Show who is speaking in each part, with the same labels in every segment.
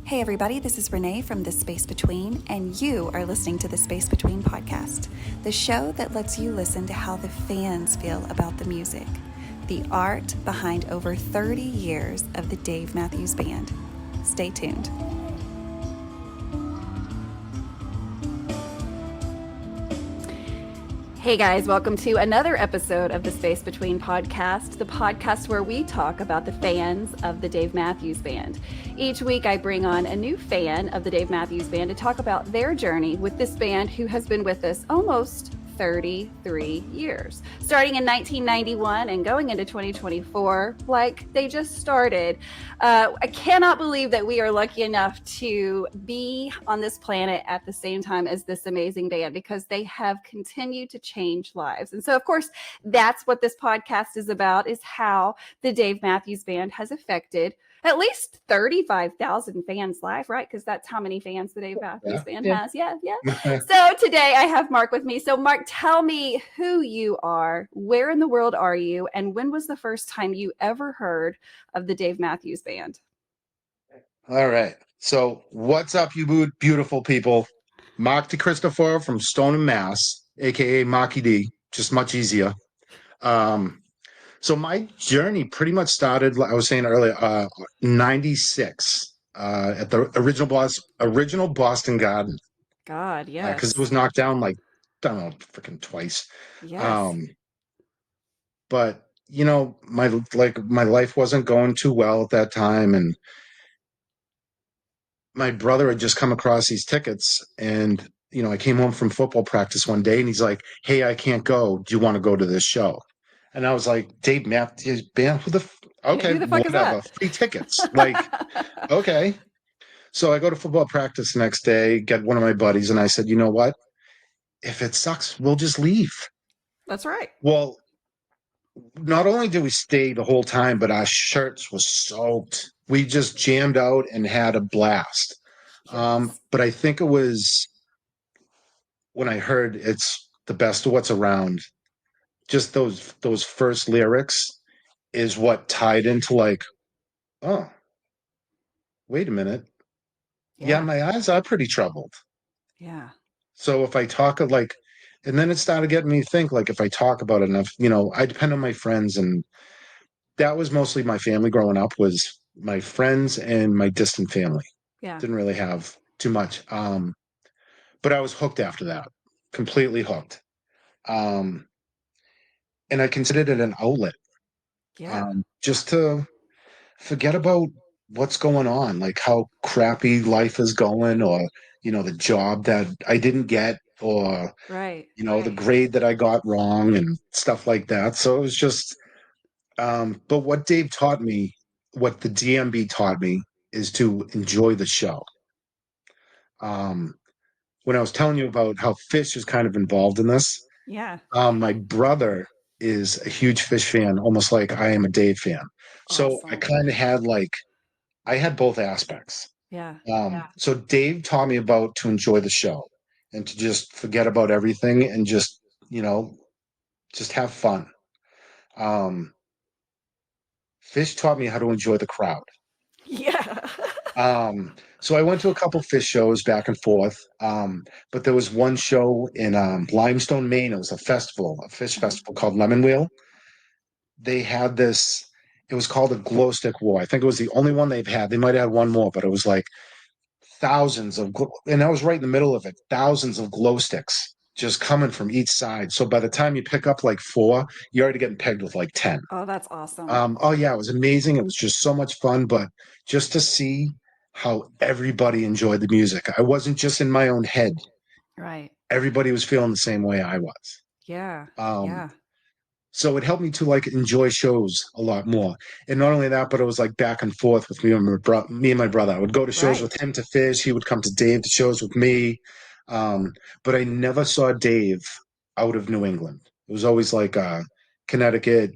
Speaker 1: Hey everybody, this is Renae from The Space Between, and you are listening to The Space Between podcast, the show that lets you listen to how the fans feel about the music, the art behind over 30 years of the Dave Matthews Band. Stay tuned. Hey guys, welcome to another episode of the Space Between podcast, the podcast where we talk about the fans of the Dave Matthews Band. Each week I bring on a new fan of the Dave Matthews Band to talk about their journey with this band who has been with us almost 33 years, starting in 1991 and going into 2024 like they just started. I cannot believe that we are lucky enough to be on this planet at the same time as this amazing band, because they have continued to change lives. And so, of course, that's what this podcast is about, is how the Dave Matthews Band has affected at least 35,000 fans live, right? Because that's how many fans the Dave Matthews Band has. Yeah. So today I have Mark with me. So Mark, tell me who you are, where in the world are you, and when was the first time you ever heard of the Dave Matthews Band?
Speaker 2: All right. So what's up, you beautiful people? Mark DeCristoforo from Stoneham, Mass, aka Marky D, just much easier. So my journey pretty much started, like I was saying earlier, 96 at the original Boston Garden.
Speaker 1: God, yes.
Speaker 2: Because it was knocked down like, I don't know, freaking twice.
Speaker 1: Yes.
Speaker 2: But my life wasn't going too well at that time, and my brother had just come across these tickets, and I came home from football practice one day and he's like, "Hey, I can't go. Do you want to go to this show?" And I was like, "Dave Matthews Band? Okay,
Speaker 1: Who the fuck
Speaker 2: whatever.
Speaker 1: is that?
Speaker 2: Free tickets." Like, okay. So I go to football practice the next day, get one of my buddies, and I said, "You know what? If it sucks, we'll just leave."
Speaker 1: That's right.
Speaker 2: Well, not only did we stay the whole time, but our shirts were soaked. We just jammed out and had a blast.
Speaker 1: Yes.
Speaker 2: But I think it was when I heard "It's the best of what's around," just those first lyrics is what tied into like, oh, wait a minute. Yeah, my eyes are pretty troubled.
Speaker 1: Yeah.
Speaker 2: So if I talk and then it started getting me to think, like, if I talk about it enough, I depend on my friends, and that was mostly my family growing up, was my friends and my distant family.
Speaker 1: Yeah.
Speaker 2: Didn't really have too much. But I was hooked after that, completely hooked. And I considered it an outlet,
Speaker 1: Yeah.
Speaker 2: just to forget about what's going on, like how crappy life is going, or, the job that I didn't get, or,
Speaker 1: Right.
Speaker 2: the grade that I got wrong and stuff like that. So it was just, but what Dave taught me, what the DMB taught me, is to enjoy the show. When I was telling you about how Fish is kind of involved in this,
Speaker 1: Yeah.
Speaker 2: my brother is a huge Fish fan, almost like I am a Dave fan. So I
Speaker 1: Awesome.
Speaker 2: kind of had I had both aspects.
Speaker 1: Yeah.
Speaker 2: So Dave taught me about to enjoy the show and to just forget about everything and you know, just have fun. Um, Fish taught me how to enjoy the crowd.
Speaker 1: Yeah.
Speaker 2: So I went to a couple Fish shows back and forth. But there was one show in Limestone, Maine. It was a festival, a Fish festival called Lemon Wheel. They had this, it was called a glow stick war. I think it was the only one they've had. They might have had one more, but it was like and I was right in the middle of it, thousands of glow sticks just coming from each side. So by the time you pick up like four, you're already getting pegged with like 10.
Speaker 1: Oh, that's awesome.
Speaker 2: Oh yeah, it was amazing. It was just so much fun, but just to see how everybody enjoyed the music. I wasn't just in my own head.
Speaker 1: Right.
Speaker 2: Everybody was feeling the same way I was.
Speaker 1: Yeah.
Speaker 2: Um,
Speaker 1: Yeah.
Speaker 2: so it helped me to enjoy shows a lot more. And not only that, but it was like back and forth with me and my brother. I would go to shows
Speaker 1: Right.
Speaker 2: with him to Fish. He would come to Dave to shows with me. But I never saw Dave out of New England. It was always like Connecticut,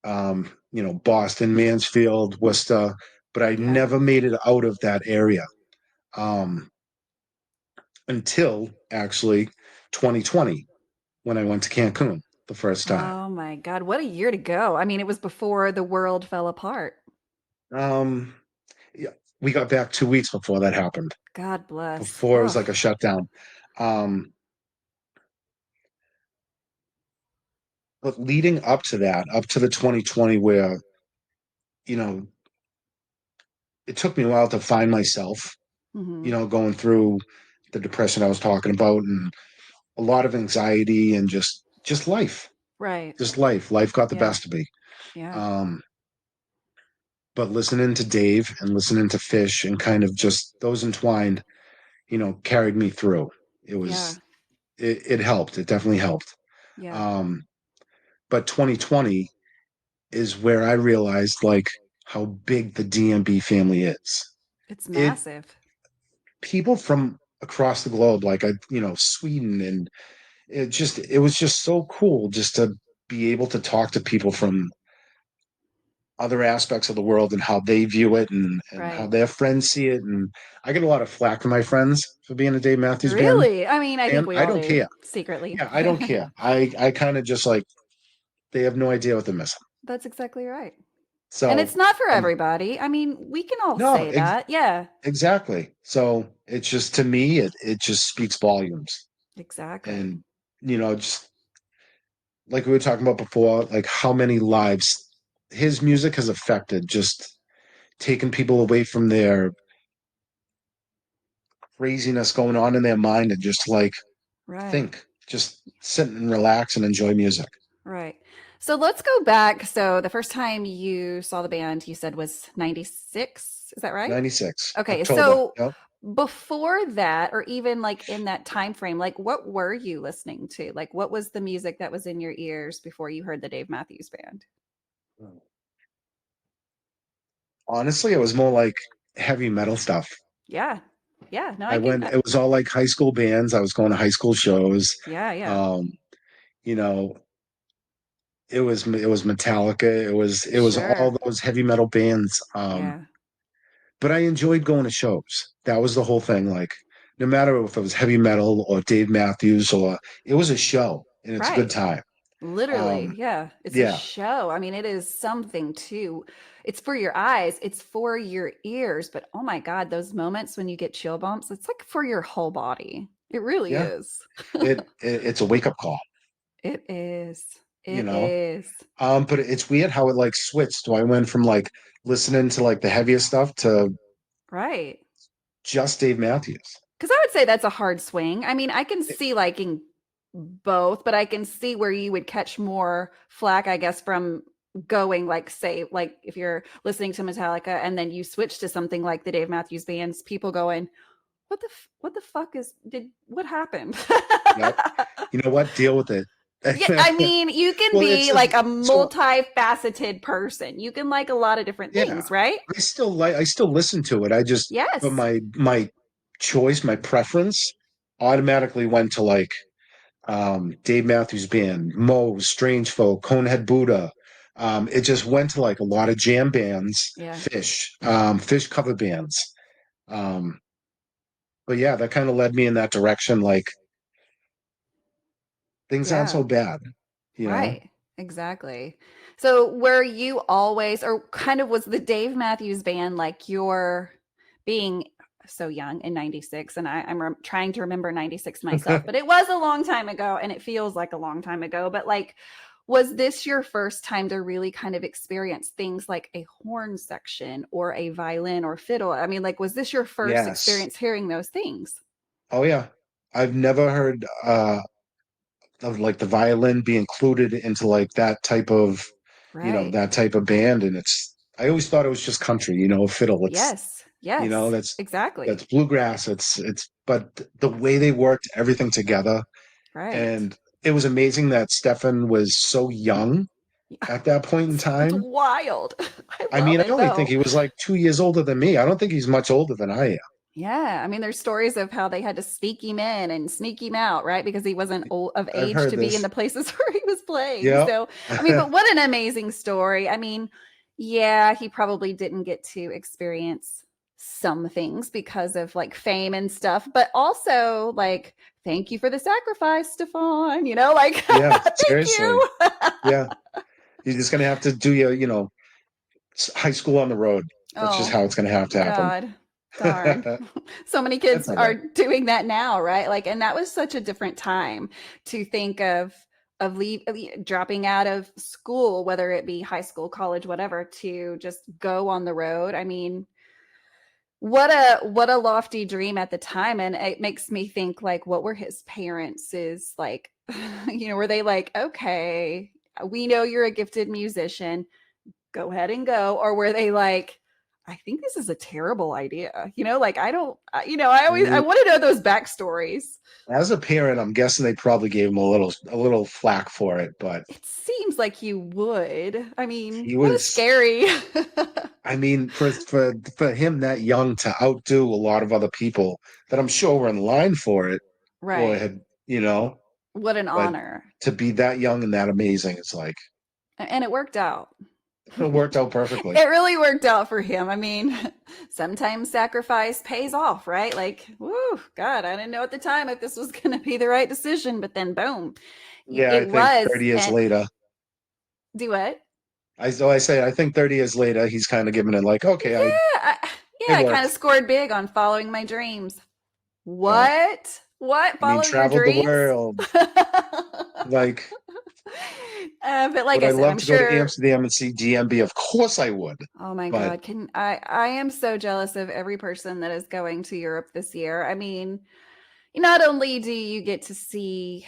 Speaker 2: Boston, Mansfield, Worcester, but I
Speaker 1: Yeah.
Speaker 2: never made it out of that area um, until actually 2020 when I went to Cancun the first time.
Speaker 1: Oh my God. What a year to go. I mean, it was before the world fell apart.
Speaker 2: Um, yeah, we got back 2 weeks before that happened,
Speaker 1: God bless.
Speaker 2: before it was
Speaker 1: Oh.
Speaker 2: like a shutdown. Um, but leading up to that, up to the 2020, where, you know, it took me a while to find myself,
Speaker 1: Hmm.
Speaker 2: going through the depression I was talking about, and a lot of anxiety, and just life.
Speaker 1: Right.
Speaker 2: Just life. Life got the
Speaker 1: Yeah.
Speaker 2: best of me.
Speaker 1: Yeah.
Speaker 2: Um, but listening to Dave and listening to Fish and kind of just those entwined, carried me through. It
Speaker 1: Yeah.
Speaker 2: was it helped. It definitely helped.
Speaker 1: Yeah.
Speaker 2: Um, but 2020 is where I realized like how big the DMB family is.
Speaker 1: It's
Speaker 2: It
Speaker 1: massive.
Speaker 2: People from across the globe, like Sweden, and it was just so cool just to be able to talk to people from other aspects of the world and how they view it, and how
Speaker 1: Right.
Speaker 2: their friends see it. And I get a lot of flack from my friends for being a Dave Matthews Band
Speaker 1: Really? I mean, I think
Speaker 2: fan.
Speaker 1: we
Speaker 2: I
Speaker 1: all
Speaker 2: don't
Speaker 1: do
Speaker 2: care.
Speaker 1: secretly.
Speaker 2: Yeah, I don't care. I kind of just like, they have no idea what they're missing.
Speaker 1: That's exactly right. And it's
Speaker 2: So,
Speaker 1: not for
Speaker 2: um,
Speaker 1: everybody. I mean, we can all
Speaker 2: no,
Speaker 1: say that. Yeah.
Speaker 2: exactly. So it's just, to me, it just speaks volumes.
Speaker 1: Exactly.
Speaker 2: And just like we were talking about before, like how many lives his music has affected, just taking people away from their craziness going on in their mind, and just like
Speaker 1: Right.
Speaker 2: just sit and relax and enjoy music.
Speaker 1: Right. So let's go back. So the first time you saw the band, you said was 96. Is that right?
Speaker 2: 96
Speaker 1: Okay.
Speaker 2: October.
Speaker 1: So
Speaker 2: Yep.
Speaker 1: before that, or even like in that time frame, like what were you listening to? Like what was the music that was in your ears before you heard the Dave Matthews Band?
Speaker 2: Honestly, it was more like heavy metal stuff.
Speaker 1: Yeah. Yeah. No, I get that.
Speaker 2: It was all like high school bands. I was going to high school shows.
Speaker 1: Yeah. Yeah.
Speaker 2: Um, you know, it was Metallica. It was
Speaker 1: Sure.
Speaker 2: all those heavy metal bands.
Speaker 1: Yeah.
Speaker 2: But I enjoyed going to shows. That was the whole thing. Like, no matter if it was heavy metal or Dave Matthews, or it was a show and it's a good
Speaker 1: Right.
Speaker 2: time.
Speaker 1: Literally,
Speaker 2: Um,
Speaker 1: yeah. It's a
Speaker 2: yeah,
Speaker 1: show. I mean, it is something too. It's for your eyes, it's for your ears, but oh my God, those moments when you get chill bumps, it's like for your whole body. It really
Speaker 2: yeah.
Speaker 1: is.
Speaker 2: It's a wake up call,
Speaker 1: It is.
Speaker 2: you
Speaker 1: It
Speaker 2: know.
Speaker 1: is.
Speaker 2: But it's weird how it like switched. So I went from like listening to like the heaviest stuff to
Speaker 1: Right.
Speaker 2: just Dave Matthews.
Speaker 1: Because I would say that's a hard swing. I mean, I can see liking both, but I can see where you would catch more flack, I guess, from going like, say, like if you're listening to Metallica and then you switch to something like the Dave Matthews Band's, people going, what the fuck is did what happened?
Speaker 2: Yep. You know what? Deal with it.
Speaker 1: Yeah, I mean, you can
Speaker 2: Well, it's
Speaker 1: be like a
Speaker 2: so
Speaker 1: multifaceted person. You can like a lot of different
Speaker 2: yeah.
Speaker 1: things, right?
Speaker 2: I still listen to it. But
Speaker 1: Yes.
Speaker 2: my choice, my preference automatically went to like Dave Matthews Band, Moe, Strange Folk, Conehead Buddha. It just went to like a lot of jam bands,
Speaker 1: Yeah.
Speaker 2: Fish cover bands. Um, but yeah, that kind of led me in that direction. Like, things aren't
Speaker 1: Yeah.
Speaker 2: so bad, you know?
Speaker 1: Right. Exactly. So were you always, or kind of was the Dave Matthews Band like your being so young in 96? And I'm trying to remember 96 myself, but it was a long time ago and it feels like a long time ago. But like, was this your first time to really kind of experience things like a horn section or a violin or fiddle? I mean, like, was this your first
Speaker 2: Yes.
Speaker 1: experience hearing those things?
Speaker 2: Oh yeah. I've never heard of like the violin be included into like
Speaker 1: Right.
Speaker 2: that type of band. And I always thought it was just country, fiddle.
Speaker 1: Yes.
Speaker 2: You know,
Speaker 1: Yes.
Speaker 2: that's
Speaker 1: Exactly.
Speaker 2: that's bluegrass. But the way they worked everything together,
Speaker 1: Right.
Speaker 2: and it was amazing that Stefan was so young at that point in
Speaker 1: It's
Speaker 2: time.
Speaker 1: wild. I
Speaker 2: I
Speaker 1: love
Speaker 2: mean, I
Speaker 1: it
Speaker 2: only think
Speaker 1: though.
Speaker 2: he was like 2 years older than me. I don't think he's much older than I am.
Speaker 1: Yeah, I mean, there's stories of how they had to sneak him in and sneak him out, right? Because he wasn't of
Speaker 2: I've
Speaker 1: age
Speaker 2: heard
Speaker 1: to be in
Speaker 2: this.
Speaker 1: the places where he was playing.
Speaker 2: Yeah.
Speaker 1: So, I mean, but what an amazing story. I mean, yeah, he probably didn't get to experience some things because of like fame and stuff, but also like, thank you for the sacrifice, Stefan. Like,
Speaker 2: Yeah,
Speaker 1: thank
Speaker 2: seriously.
Speaker 1: you.
Speaker 2: Yeah. You're just gonna have to do high school on the road. That's just
Speaker 1: Oh,
Speaker 2: how it's going to have to happen.
Speaker 1: God. Darn. So many
Speaker 2: That's
Speaker 1: kids
Speaker 2: all
Speaker 1: are
Speaker 2: right.
Speaker 1: doing that now, right? Like, and that was such a different time to think of dropping out of school, whether it be high school, college, whatever, to just go on the road. I mean, what a lofty dream at the time, and it makes me think like, what were his parents is like, were they like, okay, we know you're a gifted musician, go ahead and go, or were they like, I think this is a terrible idea, like, I don't,
Speaker 2: I
Speaker 1: I
Speaker 2: mean,
Speaker 1: want to know those backstories.
Speaker 2: as a parent, I'm guessing they probably gave him a little flack for it, but
Speaker 1: It seems like you would. I mean,
Speaker 2: he
Speaker 1: what a
Speaker 2: was.
Speaker 1: scary.
Speaker 2: I mean, for him that young to outdo a lot of other people that I'm sure were in line for it or
Speaker 1: Right.
Speaker 2: had, you know,
Speaker 1: What an
Speaker 2: but
Speaker 1: honor.
Speaker 2: to be that young and that amazing, it's like
Speaker 1: And it worked out.
Speaker 2: it worked out perfectly.
Speaker 1: It really worked out for him. I mean, sometimes sacrifice pays off, right? Like, whoo, God, I didn't know at the time if this was going to be the right decision, but then boom,
Speaker 2: Yeah, I
Speaker 1: it
Speaker 2: think
Speaker 1: was.
Speaker 2: 30 years
Speaker 1: And
Speaker 2: later,
Speaker 1: do what?
Speaker 2: I think 30 years later, he's kind of giving it like, okay,
Speaker 1: Yeah,
Speaker 2: it
Speaker 1: I kind of
Speaker 2: worked.
Speaker 1: scored big on following my dreams.
Speaker 2: Yeah.
Speaker 1: What?
Speaker 2: I mean,
Speaker 1: Follow your
Speaker 2: traveled the
Speaker 1: dreams?
Speaker 2: world. Like,
Speaker 1: But like
Speaker 2: would
Speaker 1: I
Speaker 2: I
Speaker 1: said,
Speaker 2: love
Speaker 1: I'm
Speaker 2: to go to
Speaker 1: sure.
Speaker 2: Amsterdam and see DMB? Of course I would.
Speaker 1: Oh my
Speaker 2: But
Speaker 1: God. I am so jealous of every person that is going to Europe this year. I mean, not only do you get to see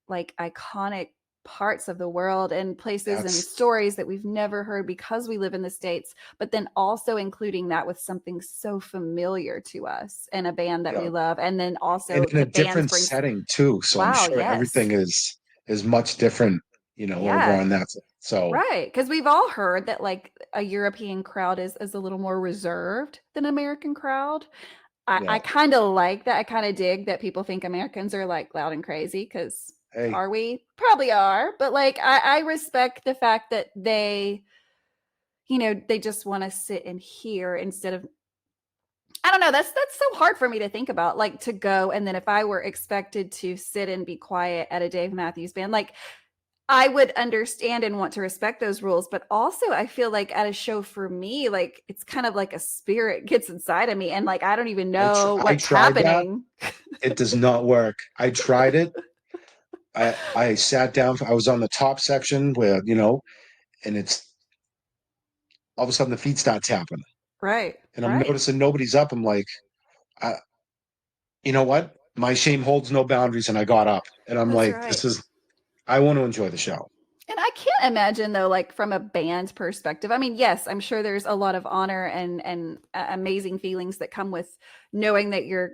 Speaker 1: like iconic parts of the world and places and
Speaker 2: that's,
Speaker 1: stories that we've never heard because we live in the States, but then also including that with something so familiar to us and a band that we
Speaker 2: yeah.
Speaker 1: love. And then
Speaker 2: And
Speaker 1: also
Speaker 2: in a
Speaker 1: the bands
Speaker 2: different
Speaker 1: brings,
Speaker 2: setting too. So I'm
Speaker 1: wow,
Speaker 2: sure
Speaker 1: yes.
Speaker 2: everything is much different, over
Speaker 1: Yeah,
Speaker 2: on that. So
Speaker 1: right. Because we've all heard that like a European crowd is a little more reserved than American crowd. I
Speaker 2: yeah.
Speaker 1: kind of like that. I kind of dig that people think Americans are like loud and crazy because
Speaker 2: Hey,
Speaker 1: are we? Probably are. But like, I respect the fact that they just want to sit and hear instead of, I don't know. That's so hard for me to think about. Like to go and then if I were expected to sit and be quiet at a Dave Matthews Band, like I would understand and want to respect those rules, but also I feel like at a show for me, like it's kind of like a spirit gets inside of me and like I don't even know
Speaker 2: I
Speaker 1: what's
Speaker 2: tried that.
Speaker 1: happening.
Speaker 2: It does not work. I tried it. I sat down. I was on the top section where, and it's all of a sudden the feet start tapping.
Speaker 1: Right,
Speaker 2: And I'm
Speaker 1: right.
Speaker 2: noticing nobody's up. I'm like, I, you know what? My shame holds no boundaries. And I got up and I'm
Speaker 1: That's
Speaker 2: like,
Speaker 1: right.
Speaker 2: I want to enjoy the show.
Speaker 1: And I can't imagine though, like from a band perspective. I mean, yes, I'm sure there's a lot of honor and amazing feelings that come with knowing that your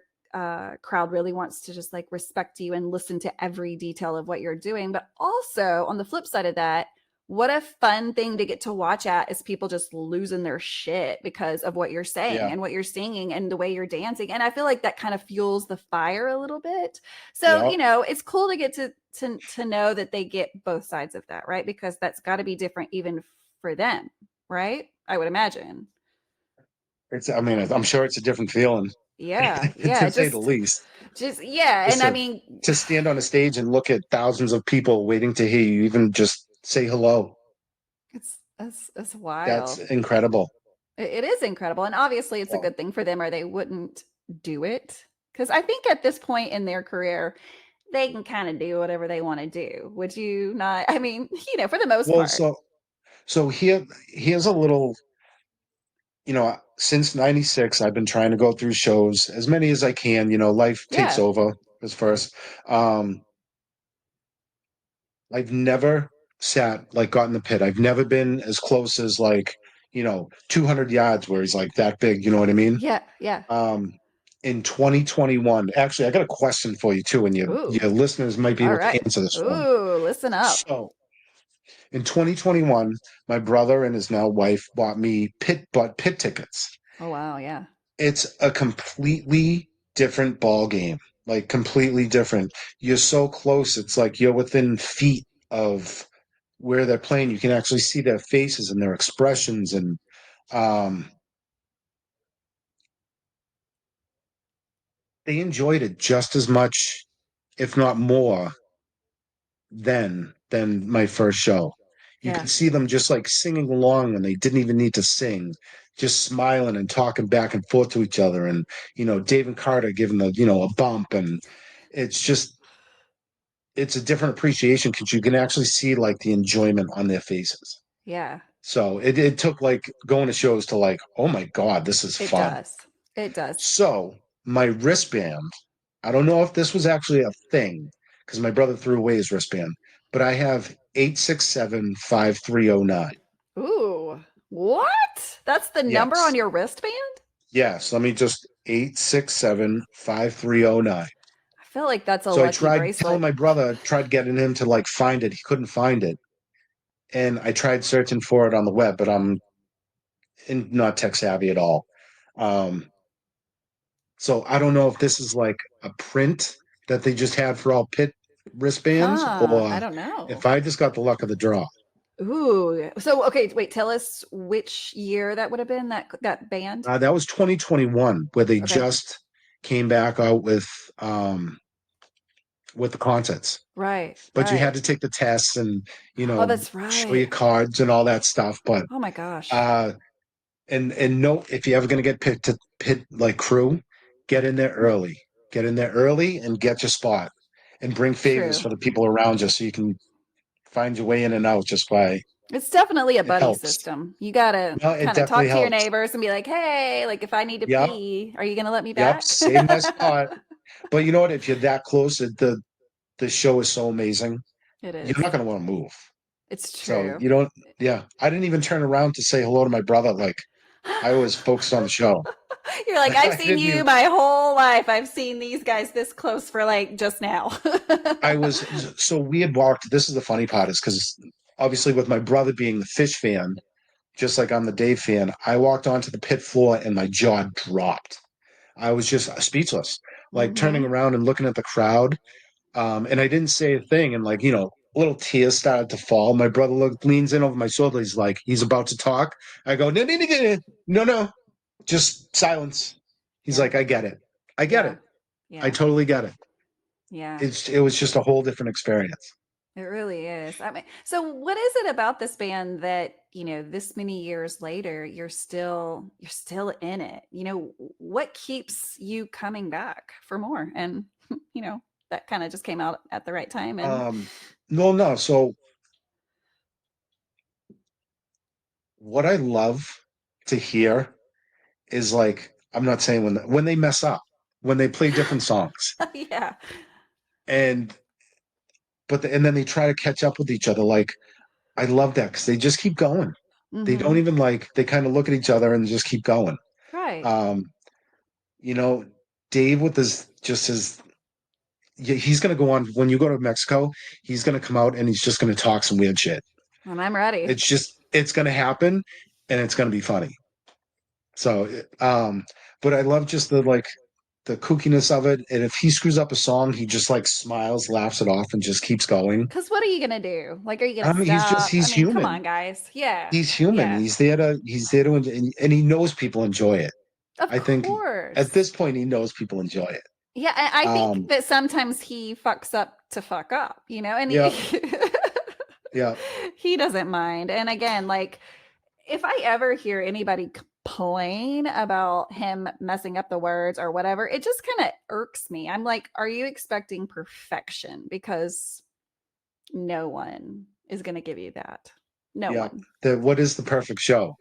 Speaker 1: crowd really wants to just like respect you and listen to every detail of what you're doing. But also on the flip side of that, what a fun thing to get to watch at is people just losing their shit because of what you're saying
Speaker 2: Yeah.
Speaker 1: and what you're singing and the way you're dancing. And I feel like that kind of fuels the fire a little bit. So,
Speaker 2: Yeah.
Speaker 1: it's cool to get to know that they get both sides of that, right? Because that's got to be different even for them, right? I would imagine.
Speaker 2: I mean, I'm sure it's a different feeling,
Speaker 1: Yeah,
Speaker 2: to
Speaker 1: yeah,
Speaker 2: say the least.
Speaker 1: yeah,
Speaker 2: Just
Speaker 1: and I
Speaker 2: to
Speaker 1: mean,
Speaker 2: to stand on a stage and look at thousands of people waiting to hear you, even just say hello.
Speaker 1: it's
Speaker 2: That's
Speaker 1: wild.
Speaker 2: incredible.
Speaker 1: It is incredible, and obviously, it's a
Speaker 2: Well,
Speaker 1: good thing for them, or they wouldn't do it. Because I think at this point in their career, they can kind of do whatever they want to do. Would you not? I mean, for the most
Speaker 2: well,
Speaker 1: part,
Speaker 2: so here's a little, since '96, I've been trying to go through shows as many as I can. Life takes
Speaker 1: yeah,
Speaker 2: over as first. Um, I've never sat like got in the pit. I've never been as close as like, 200 yards where he's like that big. You know what I mean?
Speaker 1: yeah, yeah.
Speaker 2: Um, in 2021, actually, I got a question for you too, and
Speaker 1: Ooh,
Speaker 2: your listeners might be
Speaker 1: all
Speaker 2: able to
Speaker 1: right.
Speaker 2: answer this one.
Speaker 1: Ooh, listen up.
Speaker 2: So in 2021, my brother and his now wife bought me pit tickets.
Speaker 1: Oh wow, yeah.
Speaker 2: It's a completely different ball game, like completely different. You're so close. It's like you're within feet of where they're playing. You can actually see their faces and their expressions, and um, they enjoyed it just as much, if not more, than my first show. You
Speaker 1: Yeah.
Speaker 2: could see them just like singing along when they didn't even need to sing. just smiling and talking back and forth to each other, and Dave and Carter giving the a bump, and it's just it's a different appreciation because you can actually see like the enjoyment on their faces.
Speaker 1: Yeah,
Speaker 2: So it took like going to shows to like, oh my God, this is
Speaker 1: it
Speaker 2: fun.
Speaker 1: does. It does.
Speaker 2: So my wristband, I don't know if this was actually a thing because my brother threw away his wristband, but I have 8675309.
Speaker 1: Ooh, what? That's the number on
Speaker 2: Yes.
Speaker 1: your wristband?
Speaker 2: Yes. Let me just 8675309.
Speaker 1: I feel like that's a
Speaker 2: So I
Speaker 1: lucky
Speaker 2: tried telling
Speaker 1: bracelet.
Speaker 2: my brother, tried getting him to like find it. He couldn't find it. And I tried searching for it on the web, but I'm not tech savvy at all. Um, so I don't know if this is like a print that they just had for all pit wristbands,
Speaker 1: Huh, I
Speaker 2: or
Speaker 1: don't know.
Speaker 2: if I just got the luck of the draw.
Speaker 1: Ooh. So okay, wait, tell us which year that would have been that band.
Speaker 2: That was 2021, where they
Speaker 1: Okay.
Speaker 2: just came back out with the concerts.
Speaker 1: Right,
Speaker 2: But you had
Speaker 1: right.
Speaker 2: to take the tests and
Speaker 1: Oh, that's
Speaker 2: show your
Speaker 1: right.
Speaker 2: cards and all that stuff. But
Speaker 1: Oh my gosh.
Speaker 2: uh, and no, if you're ever going to get picked to pit like crew, get in there early. Get in there early and get your spot, and bring favors
Speaker 1: True.
Speaker 2: for the people around you so you can find your way in and out just by
Speaker 1: It's definitely a
Speaker 2: it
Speaker 1: buddy
Speaker 2: helps.
Speaker 1: system. You gotta
Speaker 2: No, it
Speaker 1: kind of
Speaker 2: definitely
Speaker 1: talk to your
Speaker 2: helps.
Speaker 1: neighbors and be like, hey, like if I need to
Speaker 2: Yep,
Speaker 1: pee, are you gonna let me
Speaker 2: yep,
Speaker 1: back?
Speaker 2: save my spot. But you know what? If you're that close, the show is so amazing.
Speaker 1: It
Speaker 2: You're
Speaker 1: is.
Speaker 2: not going to want to move.
Speaker 1: It's
Speaker 2: So
Speaker 1: true.
Speaker 2: you don't. Yeah, I didn't even turn around to say hello to my brother. Like I was focused on the show.
Speaker 1: You're like, I've
Speaker 2: I
Speaker 1: seen
Speaker 2: didn't
Speaker 1: you
Speaker 2: even.
Speaker 1: my whole life. I've seen these guys this close for like just now.
Speaker 2: I was so we had walked. This is the funny part, is because obviously with my brother being the Fish fan, just like I'm the Dave fan, I walked onto the pit floor and my jaw dropped. I was just speechless, like turning
Speaker 1: Hmm.
Speaker 2: around and looking at the crowd. And I didn't say a thing, and like little tears started to fall. My brother leans in over my shoulder. He's like, he's about to talk. I go, no, no, no, no, no, no, just silence. He's
Speaker 1: Yeah.
Speaker 2: like, I get it. I get
Speaker 1: Yeah.
Speaker 2: it. I
Speaker 1: Yeah.
Speaker 2: totally get it.
Speaker 1: Yeah.
Speaker 2: It was just a whole different experience.
Speaker 1: It really is. I mean, so what is it about this band that, this many years later, you're still in it? What keeps you coming back for more? And, that kind of just came out at the right time. And
Speaker 2: Um, no, no. So what I love to hear is like, I'm not saying when they mess up, when they play different songs,
Speaker 1: yeah.
Speaker 2: and and then they try to catch up with each other. Like I love that because they just keep going. They don't
Speaker 1: Hmm.
Speaker 2: even like, they kind of look at each other and just keep going.
Speaker 1: Right.
Speaker 2: Um, you know, Dave with his yeah, he's gonna go on when you go to Mexico, he's gonna come out and he's just gonna talk some weird shit.
Speaker 1: And I'm ready.
Speaker 2: It's gonna happen and it's gonna be funny. So but I love just the kookiness of it. And if he screws up a song, he just like smiles, laughs it off, and just keeps going.
Speaker 1: Because what are you going to do? Like, are you going to
Speaker 2: He's
Speaker 1: stop? I
Speaker 2: he's
Speaker 1: mean, come
Speaker 2: human.
Speaker 1: on, guys. Yeah.
Speaker 2: He's human.
Speaker 1: Yeah.
Speaker 2: He's there to and he knows people enjoy it.
Speaker 1: Of
Speaker 2: I think at
Speaker 1: course.
Speaker 2: this point he knows people enjoy it.
Speaker 1: Yeah, I think
Speaker 2: Um,
Speaker 1: that sometimes he fucks up to fuck up, and
Speaker 2: yeah, yeah.
Speaker 1: he doesn't mind. And again, like if I ever hear anybody complain about him messing up the words or whatever, it just kind of irks me. I'm like, are you expecting perfection? Because no one is going to give you that. No
Speaker 2: Yeah.
Speaker 1: one.
Speaker 2: What is the perfect show?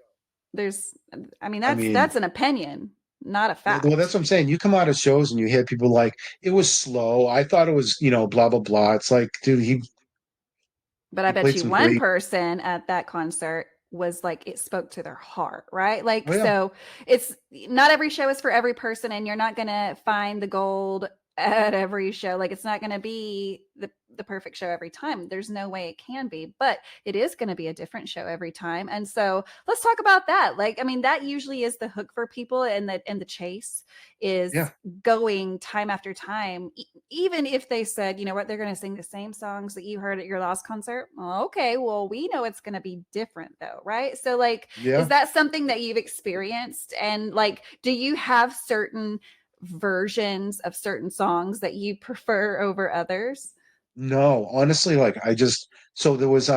Speaker 1: There's, I mean,
Speaker 2: I
Speaker 1: that's
Speaker 2: mean,
Speaker 1: an opinion, not a
Speaker 2: well, that's
Speaker 1: fact.
Speaker 2: what I'm saying. You come out of shows and you hear people like, it was slow. I thought it was, blah, blah, blah. It's like, dude,
Speaker 1: But I
Speaker 2: he
Speaker 1: bet
Speaker 2: played
Speaker 1: you
Speaker 2: some
Speaker 1: one
Speaker 2: great.
Speaker 1: person at that concert was like it spoke to their heart, right? Like
Speaker 2: Oh, yeah.
Speaker 1: so it's not every show is for every person and you're not going to find the gold at every show. Like it's not going to be the perfect show every time. There's no way it can be, but it is going to be a different show every time. And so let's talk about that. Like I mean that usually is the hook for people and the chase is
Speaker 2: Yeah.
Speaker 1: going time after time, even if they said, you know what, they're going to sing the same songs that you heard at your last concert. Well, okay, well, we know it's going to be different though, right? So, like, is
Speaker 2: Yeah.
Speaker 1: that something that you've experienced? And, like, do you have certain versions of certain songs that you prefer over others?
Speaker 2: No, honestly, like so there was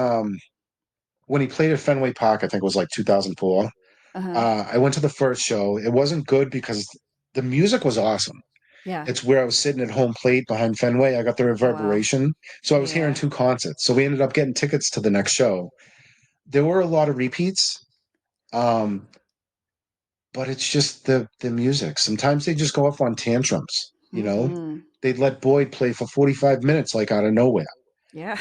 Speaker 2: when he played at Fenway Park, I think it was like 2004.
Speaker 1: Uh-huh.
Speaker 2: I went to the first show. It wasn't good because the music was awesome.
Speaker 1: Yeah.
Speaker 2: It's where I was sitting at home plate behind Fenway. I got the
Speaker 1: Oh wow.
Speaker 2: reverberation. So I was hearing
Speaker 1: Yeah.
Speaker 2: two concerts. So we ended up getting tickets to the next show. There were a lot of repeats. Um, but it's just the music. Sometimes they just go off on tantrums, you know?
Speaker 1: Mm-hmm.
Speaker 2: They'd let Boyd play for 45 minutes like out of nowhere.
Speaker 1: Yeah.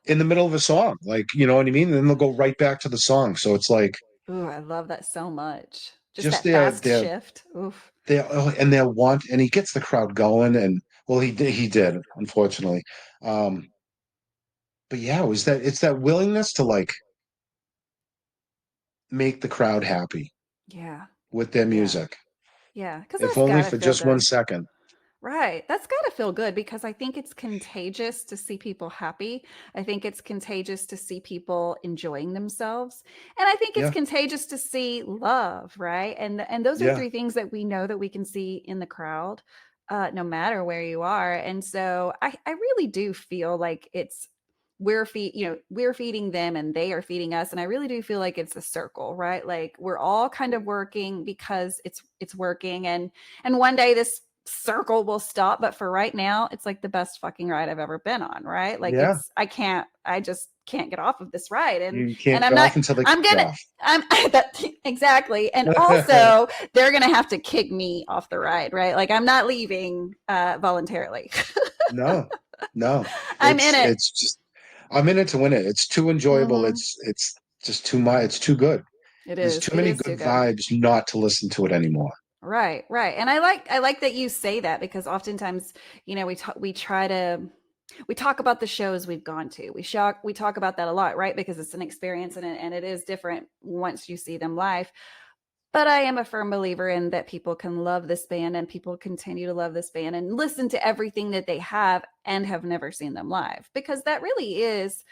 Speaker 2: In the middle of a song. Like, you know what I mean? And then they'll go right back to the song. So it's like
Speaker 1: Ooh, I love that so much. Just
Speaker 2: just
Speaker 1: that fast shift. Oof.
Speaker 2: and their want, and he gets the crowd going, and well he did, unfortunately. Um but yeah, it's that willingness to like make the crowd happy
Speaker 1: Yeah.
Speaker 2: with their
Speaker 1: Yeah.
Speaker 2: music,
Speaker 1: Yeah. Because
Speaker 2: if
Speaker 1: that's
Speaker 2: only
Speaker 1: gotta
Speaker 2: for
Speaker 1: feel
Speaker 2: just one
Speaker 1: good.
Speaker 2: second.
Speaker 1: Right. That's got to feel good because I think it's contagious to see people happy. I think it's contagious to see people enjoying themselves. And I think it's
Speaker 2: Yeah,
Speaker 1: contagious to see love, right? And those are
Speaker 2: yeah,
Speaker 1: three things that we know that we can see in the crowd, no matter where you are. And so I really do feel like it's we're feeding them and they are feeding us. And I really do feel like it's a circle, right? Like we're all kind of working because it's working. And one day this circle will stop, but for right now it's like the best fucking ride I've ever been on, right? Like
Speaker 2: yeah.
Speaker 1: I just can't get off of this ride.
Speaker 2: You
Speaker 1: And
Speaker 2: can't
Speaker 1: I'm
Speaker 2: get
Speaker 1: not
Speaker 2: off until they
Speaker 1: I'm
Speaker 2: kick you
Speaker 1: gonna
Speaker 2: off.
Speaker 1: I'm that exactly. And also they're gonna have to kick me off the ride, right? Like I'm not leaving voluntarily.
Speaker 2: No, no.
Speaker 1: I'm in it.
Speaker 2: It's just I'm in it to win it. It's too enjoyable.
Speaker 1: Mm-hmm.
Speaker 2: It's just too much. It's too good.
Speaker 1: It
Speaker 2: There's
Speaker 1: is.
Speaker 2: too
Speaker 1: It
Speaker 2: many
Speaker 1: is too
Speaker 2: good
Speaker 1: good.
Speaker 2: vibes not to listen to it anymore.
Speaker 1: Right, right. And I like that you say that because oftentimes, we talk about the shows we've gone to. We talk about that a lot, right? Because it's an experience and it is different once you see them live. But I am a firm believer in that people can love this band and people continue to love this band and listen to everything that they have and have never seen them live because that really is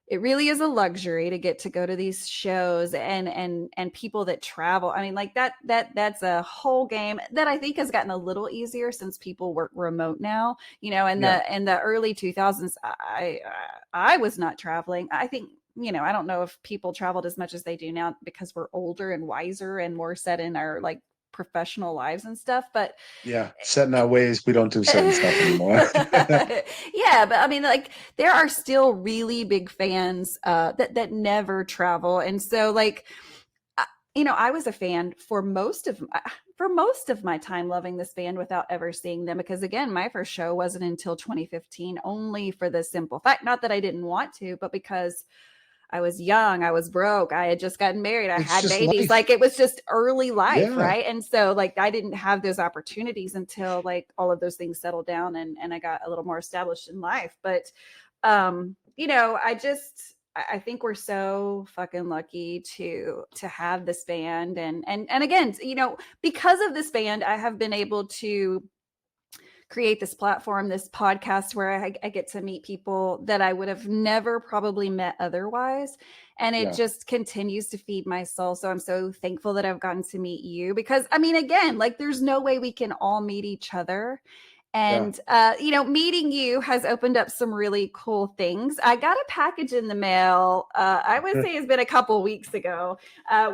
Speaker 1: it really is a luxury to get to go to these shows and people that travel. I mean, like that's a whole game that I think has gotten a little easier since people work remote now. You know,
Speaker 2: Yeah,
Speaker 1: in the early 2000s, I was not traveling. I think, I don't know if people traveled as much as they do now because we're older and wiser and more set in our like professional lives and stuff, but
Speaker 2: yeah. Set in our ways, we don't do certain stuff anymore.
Speaker 1: yeah, but I mean, like, there are still really big fans that never travel, and so like, uh, I was a fan for most of my time loving this band without ever seeing them because again, my first show wasn't until 2015, only for the simple fact, not that I didn't want to, but because I was young, I was broke, I had just gotten married, I
Speaker 2: It's
Speaker 1: had
Speaker 2: just
Speaker 1: babies.
Speaker 2: life.
Speaker 1: Like it was just early life,
Speaker 2: Yeah,
Speaker 1: right? And so like I didn't have those opportunities until like all of those things settled down and I got a little more established in life. But I think we're so fucking lucky to have this band and again, because of this band, I have been able to create this platform, this podcast where I get to meet people that I would have never probably met otherwise. And it
Speaker 2: yeah,
Speaker 1: just continues to feed my soul. So I'm so thankful that I've gotten to meet you because I mean, again, like there's no way we can all meet each other.
Speaker 2: yeah.
Speaker 1: And, meeting you has opened up some really cool things. I got a package in the mail. I would say it's been a couple weeks ago.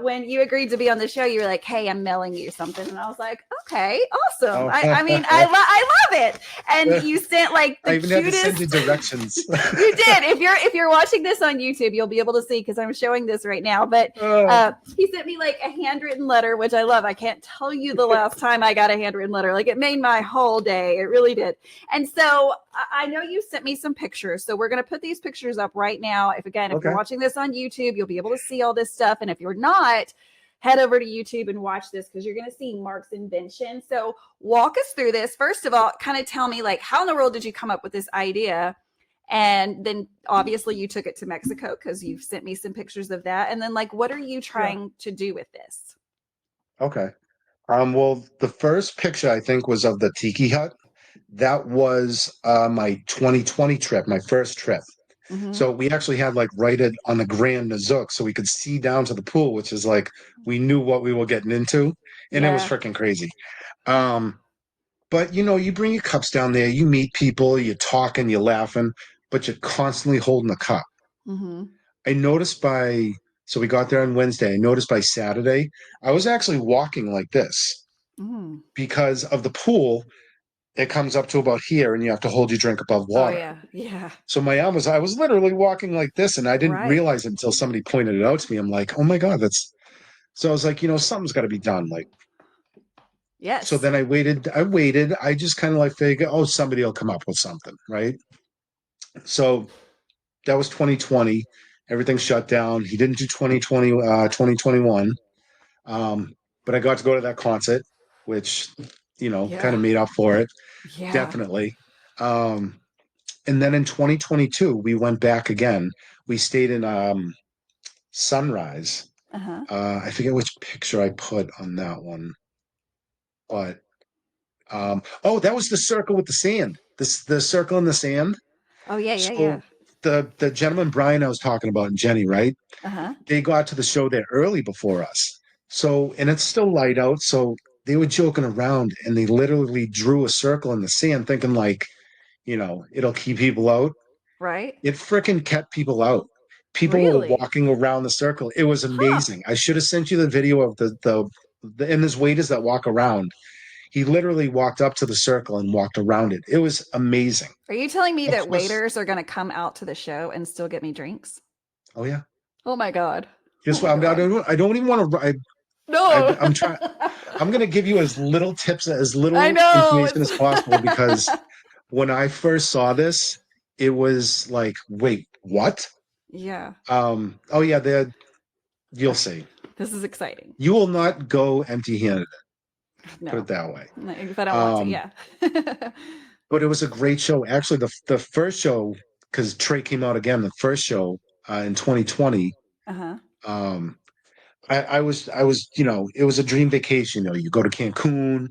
Speaker 1: When you agreed to be on the show, you were like, "Hey, I'm mailing you something," and I was like, "Okay, awesome."
Speaker 2: Oh,
Speaker 1: I mean, I love it. And you sent like
Speaker 2: I
Speaker 1: the
Speaker 2: even had to send you
Speaker 1: cutest.
Speaker 2: directions.
Speaker 1: You did. If you're watching this on YouTube, you'll be able to see because I'm showing this right now. But
Speaker 2: Oh,
Speaker 1: he sent me like a handwritten letter, which I love. I can't tell you the last time I got a handwritten letter. Like it made my whole day. It really did. And so I know you sent me some pictures. So we're going to put these pictures up right now. If you're
Speaker 2: okay,
Speaker 1: watching this on YouTube, you'll be able to see all this stuff. And if you're not, head over to YouTube and watch this because you're going to see Mark's invention. So walk us through this. First of all, kind of tell me like how in the world did you come up with this idea? And then obviously you took it to Mexico because you've sent me some pictures of that. And then like, what are you
Speaker 2: yeah,
Speaker 1: trying to do with this?
Speaker 2: okay. Well, the first picture I think was of the Tiki Hut. That was my 2020 trip, my first trip.
Speaker 1: Mm-hmm.
Speaker 2: So we actually had like right it on the Grand Nazook, so we could see down to the pool, which is like we knew what we were getting into, and it was
Speaker 1: Yeah.
Speaker 2: freaking crazy. Um, but you bring your cups down there, you meet people, you're talking, you're laughing, but you're constantly holding a cup.
Speaker 1: Mm-hmm.
Speaker 2: I noticed by So we got there on Wednesday. I noticed by Saturday, I was actually walking like this
Speaker 1: Mm.
Speaker 2: because of the pool. It comes up to about here, and you have to hold your drink above
Speaker 1: Oh
Speaker 2: water.
Speaker 1: yeah. Yeah.
Speaker 2: So I was literally walking like this, and I didn't
Speaker 1: Right.
Speaker 2: realize it until somebody pointed it out to me. I'm like, oh my God, that's so I was like, something's got to be done. Like, so
Speaker 1: Yes.
Speaker 2: then I waited. I just kind of like figured, oh, somebody will come up with something, right? So that was 2020. Everything shut down. He didn't do 2021. But I got to go to that concert, which, kind
Speaker 1: Yeah.
Speaker 2: of made up for it,
Speaker 1: Yeah.
Speaker 2: definitely. Um, and then in 2022, we went back again. We stayed in Sunrise.
Speaker 1: Uh-huh.
Speaker 2: I forget which picture I put on that one, but oh, that was the circle with the sand. The circle in the sand.
Speaker 1: Oh yeah, yeah, yeah.
Speaker 2: So the gentleman Brian I was talking about and Jenny, right?
Speaker 1: Uh-huh.
Speaker 2: They got to the show there early before us. So, and it's still light out. So they were joking around and they literally drew a circle in the sand, thinking like, it'll keep people out.
Speaker 1: Right?
Speaker 2: It freaking kept people out. People were
Speaker 1: Really?
Speaker 2: walking around the circle. It was
Speaker 1: Huh.
Speaker 2: amazing. I should have sent you the video of and there's waiters that walk around. He literally walked up to the circle and walked around it. It was amazing.
Speaker 1: Are you telling me
Speaker 2: Of
Speaker 1: that
Speaker 2: course.
Speaker 1: waiters are going to come out to the show and still get me drinks?
Speaker 2: Oh yeah.
Speaker 1: Oh my God. Oh
Speaker 2: Just
Speaker 1: my
Speaker 2: I
Speaker 1: God.
Speaker 2: don't even want to.
Speaker 1: No.
Speaker 2: I'm trying. I'm going to give you as little tips, as
Speaker 1: I
Speaker 2: little
Speaker 1: know.
Speaker 2: information as possible because when I first saw this, it was like, wait, what?
Speaker 1: Yeah.
Speaker 2: Oh yeah, you'll
Speaker 1: Okay.
Speaker 2: see.
Speaker 1: This is exciting.
Speaker 2: You will not go empty-handed, put
Speaker 1: No.
Speaker 2: it that way.
Speaker 1: If I don't want to,
Speaker 2: Um,
Speaker 1: yeah.
Speaker 2: but it was a great show. Actually, the first show, because Trey came out again, the first show in 2020.
Speaker 1: Uh-huh.
Speaker 2: Um, I was, it was a dream vacation. You go to Cancun.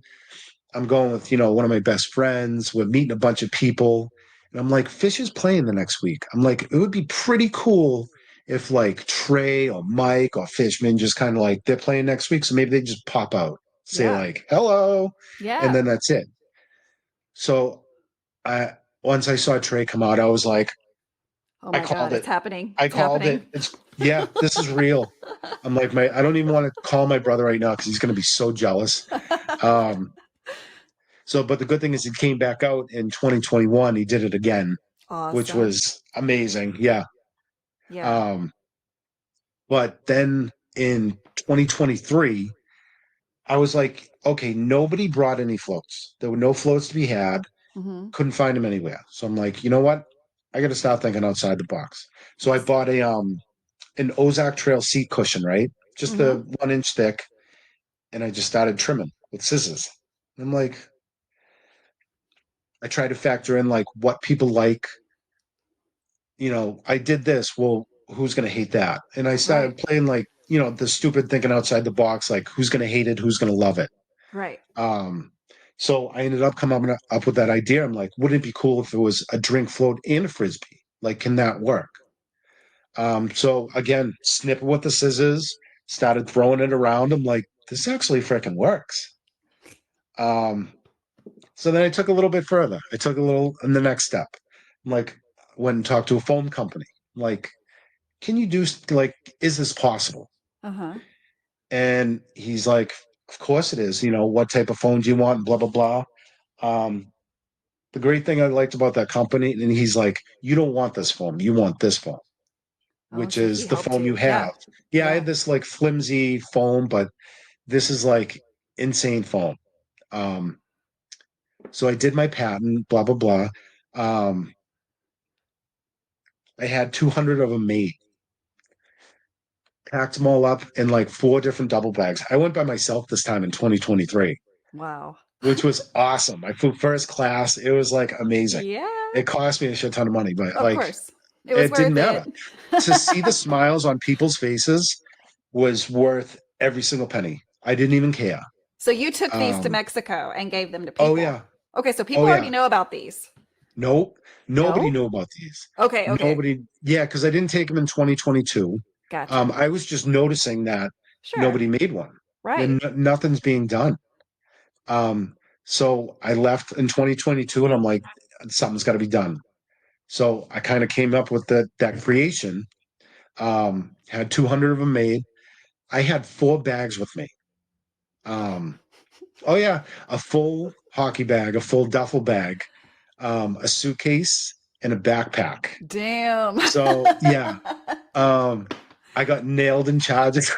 Speaker 2: I'm going with, one of my best friends. We're meeting a bunch of people. And I'm like, Fish is playing the next week. I'm like, it would be pretty cool if like Trey or Mike or Fishman just kind of like they're playing next week. So maybe they just pop out, say
Speaker 1: Yeah.
Speaker 2: like, hello, and
Speaker 1: Yeah.
Speaker 2: then that's it. So I once I saw Trey come out, I was like,
Speaker 1: Oh
Speaker 2: I
Speaker 1: my God,
Speaker 2: called
Speaker 1: it's
Speaker 2: it.
Speaker 1: happening.
Speaker 2: I
Speaker 1: It's
Speaker 2: called it.
Speaker 1: happening.
Speaker 2: It's yeah, this is real. I'm like, I don't even want to call my brother right now because he's gonna be so jealous. Um, but the good thing is he came back out in 2021. He did it again, which
Speaker 1: Awesome.
Speaker 2: was amazing. Yeah.
Speaker 1: Yeah.
Speaker 2: Um, but then in 2023, I was like, okay, nobody brought any floats. There were no floats to be had.
Speaker 1: Mm-hmm.
Speaker 2: Couldn't find them anywhere. So I'm like, you know what? I got to start thinking outside the box. So I
Speaker 1: Yes.
Speaker 2: bought an Ozark Trail seat cushion, right? Just
Speaker 1: Mm-hmm.
Speaker 2: the 1 inch thick, and I just started trimming with scissors. I'm like, I try to factor in like what people like. I did this. Well, who's going to hate that? And I
Speaker 1: Right.
Speaker 2: started playing like, the stupid thinking outside the box, like who's going to hate it, who's going to love it.
Speaker 1: Right.
Speaker 2: Um, so I ended up coming up with that idea. I'm like, wouldn't it be cool if it was a drink float and a frisbee? Like, can that work? So again, snip it with the scissors, started throwing it around. I'm like, this actually freaking works. Um, so then I took a little bit further. I took a little in the next step. I'm like, went and talked to a foam company. I'm like, can you do like, is this possible?
Speaker 1: Uh-huh.
Speaker 2: And he's like, of course it is. What type of phone do you want? Blah, blah, blah. Um, the great thing I liked about that company, and he's like, you don't want this foam. You want this foam,
Speaker 1: Oh,
Speaker 2: which
Speaker 1: so he
Speaker 2: is the
Speaker 1: helped
Speaker 2: foam you
Speaker 1: you. Yeah.
Speaker 2: have. Yeah, I
Speaker 1: Yeah.
Speaker 2: had this like flimsy foam, but this is like insane foam. Um, so I did my patent, blah, blah, blah. Um, I had 200 of them made, packed them all up in like 4 different double bags. I went by myself this time in 2023,
Speaker 1: Wow.
Speaker 2: which was awesome. I flew first class. It was like amazing.
Speaker 1: Yeah.
Speaker 2: It cost me a shit ton of money, but
Speaker 1: Of
Speaker 2: like
Speaker 1: course. It was
Speaker 2: it didn't
Speaker 1: worth
Speaker 2: matter.
Speaker 1: it.
Speaker 2: To see the smiles on people's faces was worth every single penny. I didn't even care.
Speaker 1: So you took these to
Speaker 2: Um,
Speaker 1: Mexico and gave them to
Speaker 2: oh
Speaker 1: people.
Speaker 2: yeah,
Speaker 1: Okay, so
Speaker 2: oh
Speaker 1: people already
Speaker 2: yeah.
Speaker 1: know about these.
Speaker 2: Nope, nobody
Speaker 1: No?
Speaker 2: knew about these.
Speaker 1: Okay, okay.
Speaker 2: Nobody, yeah, because I didn't take them in 2022.
Speaker 1: Gotcha.
Speaker 2: I was just noticing that
Speaker 1: Sure.
Speaker 2: nobody made one.
Speaker 1: Right.
Speaker 2: Then nothing's being done. Um, so I left in 2022, and I'm like, something's got to be done. So I kind of came up with that creation. Had 200 of them made. I had 4 bags with me. Oh yeah, a full hockey bag, a full duffel bag, a suitcase, and a backpack.
Speaker 1: Damn.
Speaker 2: So yeah, um, I got nailed in charges.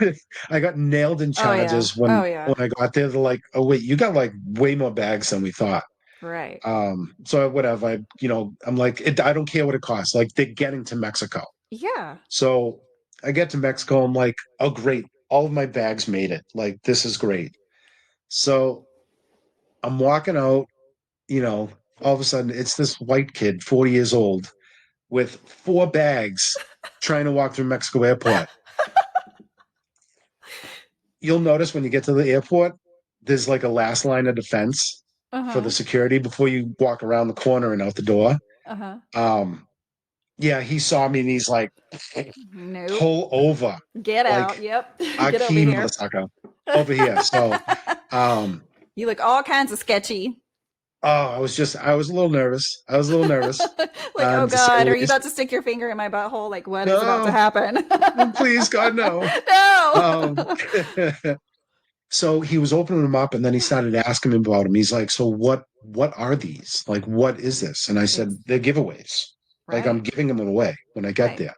Speaker 2: I got nailed in
Speaker 1: Oh yeah.
Speaker 2: charges when
Speaker 1: Oh yeah.
Speaker 2: when I got there. They're like, "Oh wait, you got like way more bags than we thought."
Speaker 1: Right.
Speaker 2: So whatever. I'm like, I don't care what it costs. Like they're getting to Mexico.
Speaker 1: Yeah.
Speaker 2: So I get to Mexico. I'm like, oh great, all of my bags made it. Like this is great. So I'm walking out. All of a sudden it's this white kid, 40 years old, with 4 bags trying to walk through Mexico airport. You'll notice when you get to the airport, there's like a last line of defense for the
Speaker 1: Uh-huh.
Speaker 2: security before you walk around the corner and out the door.
Speaker 1: Uh-huh.
Speaker 2: Um, yeah, he saw me and he's like,
Speaker 1: Nope.
Speaker 2: pull over.
Speaker 1: Get out.
Speaker 2: Like,
Speaker 1: Yep. Get over
Speaker 2: Aki
Speaker 1: here.
Speaker 2: motherfucker over here. So, um,
Speaker 1: You look all kinds of sketchy.
Speaker 2: oh, I was a little nervous. I was a little nervous,
Speaker 1: Like, oh
Speaker 2: to say
Speaker 1: God,
Speaker 2: the
Speaker 1: are you
Speaker 2: least.
Speaker 1: about to stick your finger in my butthole? Like, what is about to
Speaker 2: No,
Speaker 1: happen?
Speaker 2: please, God, no.
Speaker 1: No.
Speaker 2: Um, so he was opening them up and then he started asking me about them. He's like, so what are these? Like, what is this? And I said,
Speaker 1: It's
Speaker 2: they're giveaways. Like I'm
Speaker 1: right.
Speaker 2: giving them away when I get
Speaker 1: Right.
Speaker 2: there.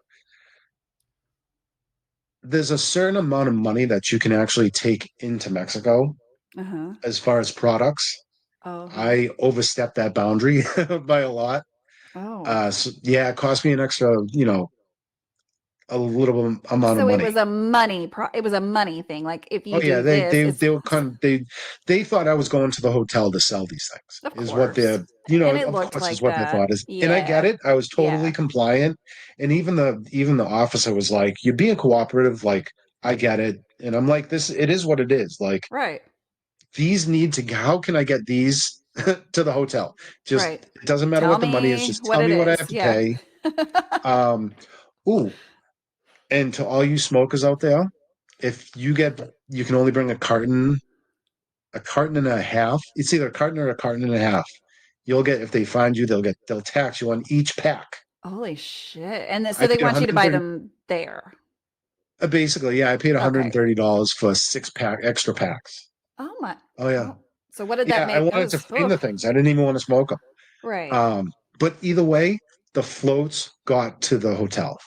Speaker 2: There's a certain amount of money that you can actually take into Mexico
Speaker 1: Uh-huh.
Speaker 2: as far as products.
Speaker 1: Uh-huh.
Speaker 2: I overstepped that boundary by a lot.
Speaker 1: Oh.
Speaker 2: So yeah, it cost me an extra, a little amount of
Speaker 1: So
Speaker 2: money.
Speaker 1: it was a money thing. Like if
Speaker 2: Oh
Speaker 1: you
Speaker 2: yeah,
Speaker 1: do
Speaker 2: they
Speaker 1: this,
Speaker 2: they
Speaker 1: it's
Speaker 2: they were they thought I was going to the hotel to sell these things.
Speaker 1: of
Speaker 2: Is what
Speaker 1: course.
Speaker 2: they're
Speaker 1: And it
Speaker 2: of
Speaker 1: looked
Speaker 2: course is
Speaker 1: like
Speaker 2: what they
Speaker 1: that.
Speaker 2: thought is. And I get
Speaker 1: Yeah.
Speaker 2: it. I was totally
Speaker 1: Yeah.
Speaker 2: compliant, and even the officer was like, "You're being cooperative." Like I get it, and I'm like, "This it is what it is." Like
Speaker 1: Right.
Speaker 2: these need to. How can I get these to the hotel? Just
Speaker 1: Right.
Speaker 2: it doesn't matter
Speaker 1: Tell
Speaker 2: what the money is.
Speaker 1: me
Speaker 2: Just
Speaker 1: what
Speaker 2: tell
Speaker 1: it
Speaker 2: me what I
Speaker 1: is.
Speaker 2: have to
Speaker 1: Yeah.
Speaker 2: pay. Um, ooh, and to all you smokers out there, if you can only bring a carton and a half. It's either a carton or a carton and a half. You'll get if they find you, they'll tax you on each pack.
Speaker 1: Holy shit. And so
Speaker 2: I
Speaker 1: they
Speaker 2: paid
Speaker 1: want you to buy
Speaker 2: 130.
Speaker 1: them there.
Speaker 2: Basically, yeah, I paid
Speaker 1: Okay.
Speaker 2: $130 for 6 pack extra packs.
Speaker 1: Oh my.
Speaker 2: Oh yeah,
Speaker 1: Oh. So what did that
Speaker 2: yeah. I
Speaker 1: make? That
Speaker 2: wanted to
Speaker 1: was
Speaker 2: frame
Speaker 1: oh,
Speaker 2: the things. I didn't even want to smoke them.
Speaker 1: right.
Speaker 2: But either way, the floats got to the hotel.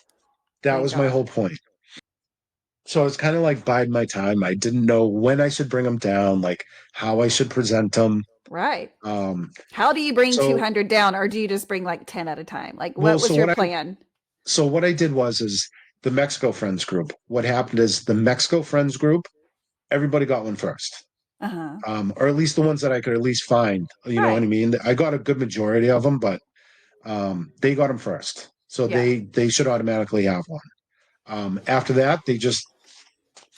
Speaker 2: That
Speaker 1: Thank
Speaker 2: was my
Speaker 1: God.
Speaker 2: whole point. So I was kind of like biding my time. I didn't know when I should bring them down, like how I should present them.
Speaker 1: Right.
Speaker 2: Um,
Speaker 1: How do you bring
Speaker 2: so
Speaker 1: 200 down, or do you just bring like 10 at a time? Like,
Speaker 2: well,
Speaker 1: what was your plan?
Speaker 2: so what I did was is the Mexico Friends group. What happened is the Mexico Friends group, everybody got one first.
Speaker 1: Uh-huh.
Speaker 2: Or at least the ones that I could at least find. You know what I
Speaker 1: Right.
Speaker 2: mean? I got a good majority of them, but they got them first. So
Speaker 1: Yeah.
Speaker 2: they should automatically have one. After that, they just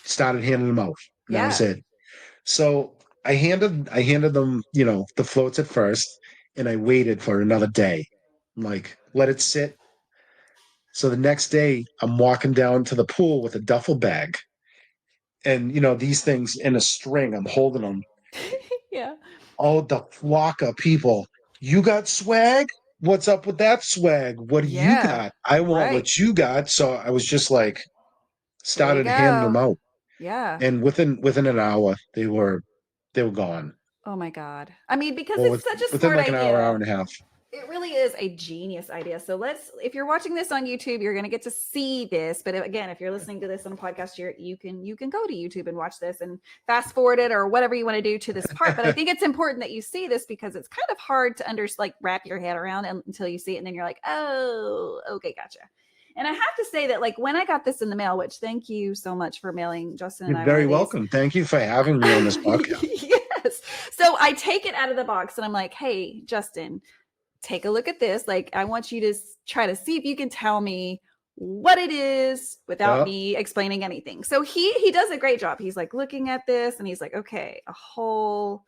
Speaker 2: started handing them out. And that was
Speaker 1: Yeah.
Speaker 2: it. So I handed them, the floats at first, and I waited for another day. I'm like, let it sit. So the next day, I'm walking down to the pool with a duffel bag, and these things in a string. I'm holding them.
Speaker 1: Yeah.
Speaker 2: Oh, the flock of people! You got swag? What's up with that swag? What do you
Speaker 1: Yeah.
Speaker 2: got? I want
Speaker 1: Right.
Speaker 2: what you got. So I was just like,
Speaker 1: Here you
Speaker 2: started handing them
Speaker 1: go.
Speaker 2: out,
Speaker 1: Yeah.
Speaker 2: and within an hour, they were gone.
Speaker 1: Oh my God. I mean, because
Speaker 2: Well,
Speaker 1: it's such a
Speaker 2: within
Speaker 1: smart
Speaker 2: like an hour
Speaker 1: idea.
Speaker 2: and a half.
Speaker 1: It really is a genius idea. So if you're watching this on YouTube, you're going to get to see this. But again, if you're listening to this on a podcast, you can go to YouTube and watch this and fast forward it or whatever you want to do to this part. But I think it's important that you see this because it's kind of hard to wrap your head around until you see it. And then you're like, oh, okay, gotcha. And I have to say that like when I got this in the mail, which thank you so much for mailing Justin and
Speaker 2: You're
Speaker 1: I one
Speaker 2: very
Speaker 1: of these.
Speaker 2: welcome. Thank you for having me on this podcast.
Speaker 1: Yes. So I take it out of the box and I'm like, hey, Justin, take a look at this. Like, I want you to try to see if you can tell me what it is without
Speaker 2: Yeah,
Speaker 1: me explaining anything. So he does a great job. He's like looking at this and he's like, okay, a whole,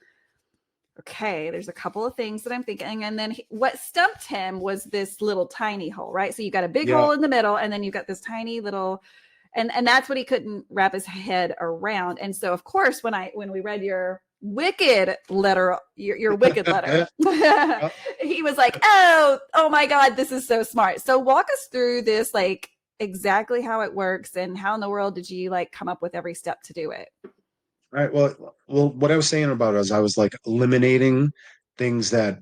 Speaker 1: okay, there's a couple of things that I'm thinking. And then what stumped him was this little tiny hole, right? So you got a big
Speaker 2: yeah,
Speaker 1: hole in the middle and then you got this tiny little, and that's what he couldn't wrap his head around. And so of course, when we read your wicked letter, your wicked letter,
Speaker 2: yeah.
Speaker 1: he was like, oh my God, this is so smart. So walk us through this, like exactly how it works, and how in the world did you like come up with every step to do it?
Speaker 2: All right. Well, what I was saying about it is I was like eliminating things that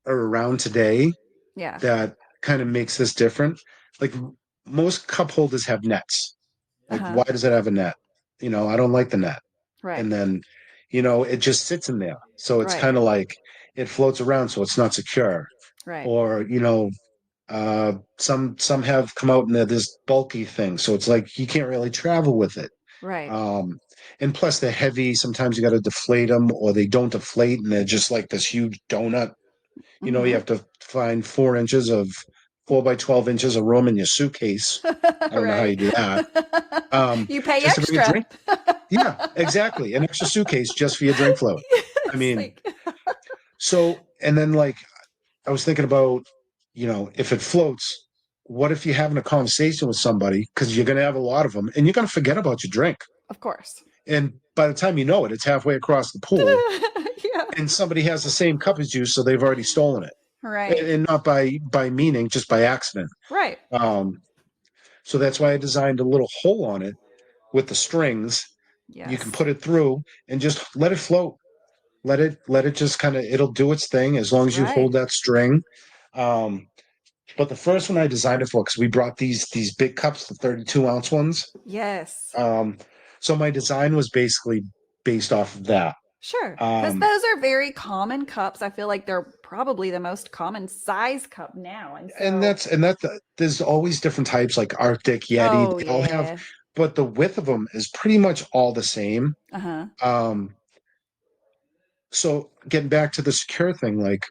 Speaker 2: are around today
Speaker 1: Yeah.
Speaker 2: that kind of makes this different. Like most cup holders have nets. Like,
Speaker 1: Uh-huh.
Speaker 2: why does it have a net? I don't like the net.
Speaker 1: Right.
Speaker 2: And then, it just sits in there. So it's
Speaker 1: Right.
Speaker 2: kind of like it floats around, so it's not secure.
Speaker 1: Right.
Speaker 2: Or, some have come out and they're this bulky thing. So it's like you can't really travel with it.
Speaker 1: Right.
Speaker 2: Um, and plus they're heavy. Sometimes you got to deflate them or they don't deflate and they're just like this huge donut. You
Speaker 1: Mm-hmm.
Speaker 2: have to find 4 inches of 4 by 12 inches of room in your suitcase. I don't know how
Speaker 1: Right.
Speaker 2: you do that. Um,
Speaker 1: You pay
Speaker 2: just to bring a
Speaker 1: extra.
Speaker 2: drink. Yeah, exactly. An extra suitcase just for your drink float. I
Speaker 1: Yes,
Speaker 2: mean,
Speaker 1: like
Speaker 2: and then like I was thinking about, if it floats, what if you're having a conversation with somebody because you're going to have a lot of them and you're going to forget about your drink.
Speaker 1: of course.
Speaker 2: And by the time you know it, it's halfway across the pool
Speaker 1: Yeah.
Speaker 2: and somebody has the same cup as you, so they've already stolen it.
Speaker 1: Right.
Speaker 2: And not by meaning, just by accident.
Speaker 1: Right.
Speaker 2: Um, so that's why I designed a little hole on it with the strings. You can
Speaker 1: Yes.
Speaker 2: put it through and just let it float. Let it just kind of it'll do its thing as long as you
Speaker 1: Right.
Speaker 2: hold that string. Um, but the first one I designed it for because we brought these big cups, the 32-ounce ones.
Speaker 1: Yes.
Speaker 2: Um, so my design was basically based off of that.
Speaker 1: Sure. Because
Speaker 2: Um,
Speaker 1: those are very common cups. I feel like they're probably the most common size cup now. And
Speaker 2: and
Speaker 1: so,
Speaker 2: that there's always different types like Arctic, Yeti.
Speaker 1: oh,
Speaker 2: They all have,
Speaker 1: yeah.
Speaker 2: but the width of them is pretty much all the same.
Speaker 1: Uh-huh.
Speaker 2: Um, so getting back to the secure thing, like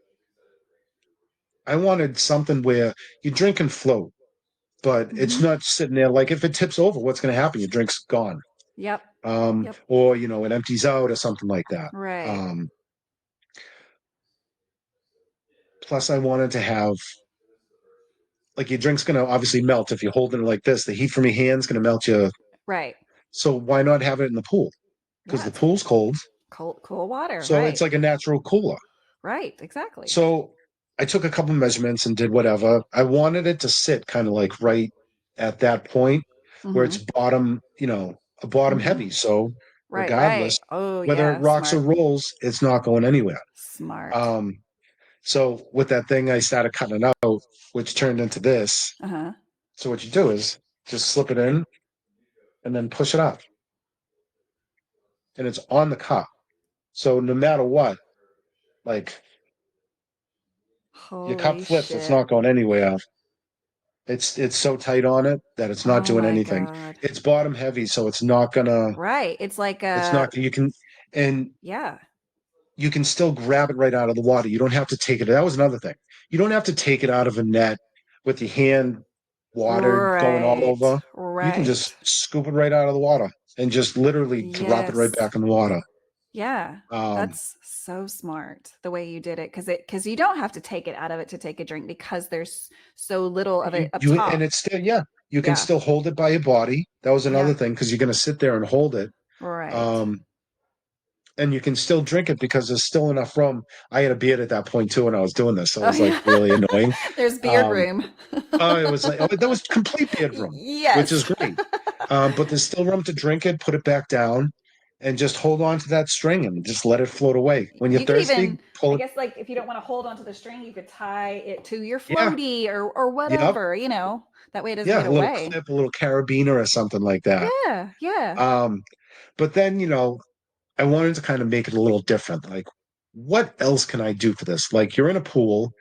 Speaker 2: I wanted something where you drink and float, but it's
Speaker 1: Mm-hmm.
Speaker 2: not sitting there. Like if it tips over, what's going to happen? Your drink's gone.
Speaker 1: Yep. Yep.
Speaker 2: Or it empties out or something like that.
Speaker 1: Right.
Speaker 2: Um, plus, I wanted to have like your drink's going to obviously melt if you're holding it like this. The heat from your hands going to melt you.
Speaker 1: Right.
Speaker 2: So why not have it in the pool? Because
Speaker 1: Yeah.
Speaker 2: the
Speaker 1: It's
Speaker 2: pool's cold,
Speaker 1: cool water.
Speaker 2: so it's
Speaker 1: Right.
Speaker 2: like a natural cooler.
Speaker 1: Right. Exactly.
Speaker 2: So I took a couple measurements and did whatever. I wanted it to sit kind of like right at that point where
Speaker 1: Mm-hmm.
Speaker 2: it's bottom, a bottom
Speaker 1: Mm-hmm.
Speaker 2: heavy. So
Speaker 1: Right.
Speaker 2: regardless,
Speaker 1: Right. Oh,
Speaker 2: whether it
Speaker 1: yeah.
Speaker 2: rocks or
Speaker 1: Smart.
Speaker 2: rolls, it's not going anywhere.
Speaker 1: Smart.
Speaker 2: Um, so with that thing, I started cutting it out, which turned into this.
Speaker 1: Uh-huh.
Speaker 2: So what you do is just slip it in and then push it up, and it's on the cup. So no matter what, like your cup
Speaker 1: Holy
Speaker 2: flips, it's
Speaker 1: shit.
Speaker 2: not going anywhere. It's so tight on it that it's not
Speaker 1: Oh
Speaker 2: doing
Speaker 1: my
Speaker 2: anything.
Speaker 1: God.
Speaker 2: It's bottom heavy, so
Speaker 1: Right. It's like
Speaker 2: it's
Speaker 1: a,
Speaker 2: not you can and
Speaker 1: yeah.
Speaker 2: you can still grab it right out of the water. You don't have to take it. That was another thing. You don't have to take it out of a net with your hand water going all
Speaker 1: Right.
Speaker 2: over. You can
Speaker 1: Right.
Speaker 2: just scoop it right out of the water and just literally drop it right
Speaker 1: Yes.
Speaker 2: back in the water.
Speaker 1: Yeah.
Speaker 2: Um,
Speaker 1: That's so smart the way you did it, because you don't have to take it out of it to take a drink because there's so little of it up
Speaker 2: and
Speaker 1: top.
Speaker 2: it's still, yeah, you can
Speaker 1: Yeah.
Speaker 2: still hold it by your body. That was another
Speaker 1: Yeah.
Speaker 2: thing because you're going to sit there and hold it.
Speaker 1: Right.
Speaker 2: Um, and you can still drink it because there's still enough room. I had a beard at that point too when I was doing this, so it
Speaker 1: Oh
Speaker 2: was like
Speaker 1: yeah.
Speaker 2: really annoying.
Speaker 1: There's beard
Speaker 2: Um,
Speaker 1: room.
Speaker 2: oh, it was like that was complete beard room, which is
Speaker 1: Yes.
Speaker 2: great. But there's still room to drink it, put it back down, and just hold on to that string and just let it float away. When you're
Speaker 1: You could
Speaker 2: thirsty,
Speaker 1: even,
Speaker 2: pull
Speaker 1: I
Speaker 2: it.
Speaker 1: guess, like if you don't want to hold onto the string, you could tie it to your
Speaker 2: Yeah,
Speaker 1: floaty or
Speaker 2: yep,
Speaker 1: whatever, that way it doesn't
Speaker 2: yeah,
Speaker 1: get
Speaker 2: a little
Speaker 1: away.
Speaker 2: clip, a little carabiner or something like that.
Speaker 1: Yeah, yeah.
Speaker 2: Um, but then I wanted to kind of make it a little different. Like, what else can I do for this? Like, you're in a pool,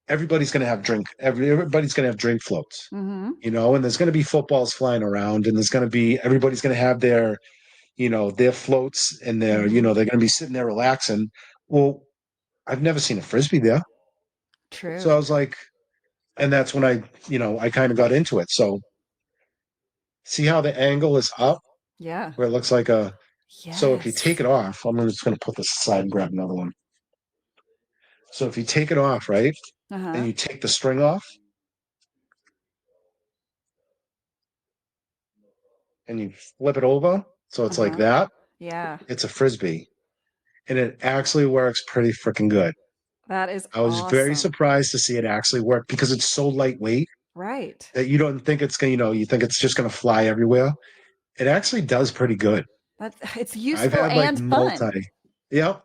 Speaker 2: everybody's going to have everybody's going to have drink floats,
Speaker 1: Mm-hmm.
Speaker 2: and there's going to be footballs flying around, and there's going to be everybody's going to have their floats, and
Speaker 1: Mm-hmm.
Speaker 2: they're going to be sitting there relaxing. Well, I've never seen a frisbee there, so I
Speaker 1: True.
Speaker 2: was like, and that's when I kind of got into it. So see how the angle is up,
Speaker 1: Yeah.
Speaker 2: where it looks like a. So if you take
Speaker 1: Yes.
Speaker 2: it off, I'm just going to put this aside and grab another one. So if you take it off, right, and
Speaker 1: Uh-huh.
Speaker 2: you take the string off, and you flip it over, so it's like
Speaker 1: Uh-huh.
Speaker 2: that.
Speaker 1: Yeah.
Speaker 2: It's a frisbee, and it actually works pretty freaking good.
Speaker 1: That is
Speaker 2: I was very
Speaker 1: awesome.
Speaker 2: surprised to see it actually work because it's so lightweight
Speaker 1: Right.
Speaker 2: that you don't think it's gonna, you think it's just gonna fly everywhere. It actually does pretty good.
Speaker 1: It's
Speaker 2: I've
Speaker 1: useful
Speaker 2: had like
Speaker 1: and fun.
Speaker 2: yep.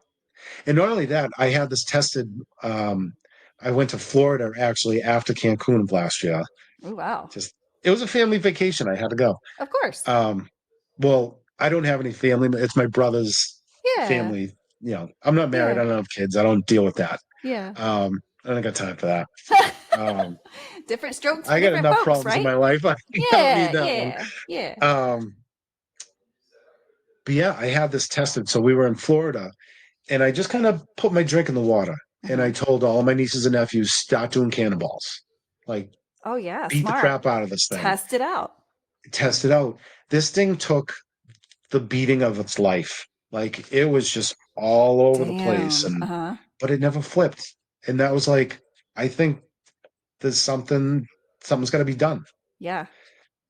Speaker 2: And not only that, I had this tested. Um, I went to Florida actually after Cancun of last year.
Speaker 1: Oh, wow.
Speaker 2: Just it was a family vacation. I had to go.
Speaker 1: Of course.
Speaker 2: Well, I don't have any family. It's my brother's
Speaker 1: Yeah.
Speaker 2: family. I'm not married. I
Speaker 1: Yeah.
Speaker 2: don't have kids. I don't deal with that.
Speaker 1: Yeah.
Speaker 2: I don't got time for that. Um,
Speaker 1: Different strokes for
Speaker 2: I got
Speaker 1: different
Speaker 2: enough
Speaker 1: folks,
Speaker 2: problems in
Speaker 1: right?
Speaker 2: my life. I don't need
Speaker 1: Yeah.
Speaker 2: that one.
Speaker 1: Yeah. Yeah.
Speaker 2: Um, but yeah, I had this tested. So we were in Florida, and I just kind of put my drink in the water, and I
Speaker 1: Uh-huh.
Speaker 2: told all my nieces and nephews, start doing cannonballs. Like,
Speaker 1: Oh, yeah.
Speaker 2: beat the
Speaker 1: Smart.
Speaker 2: crap out of this thing.
Speaker 1: Test it out.
Speaker 2: Test it out. This thing took the beating of its life. Like, it was just all over the place,
Speaker 1: Damn. Uh-huh.
Speaker 2: but it never flipped. And that was like, I think there's something's got to be done.
Speaker 1: Yeah.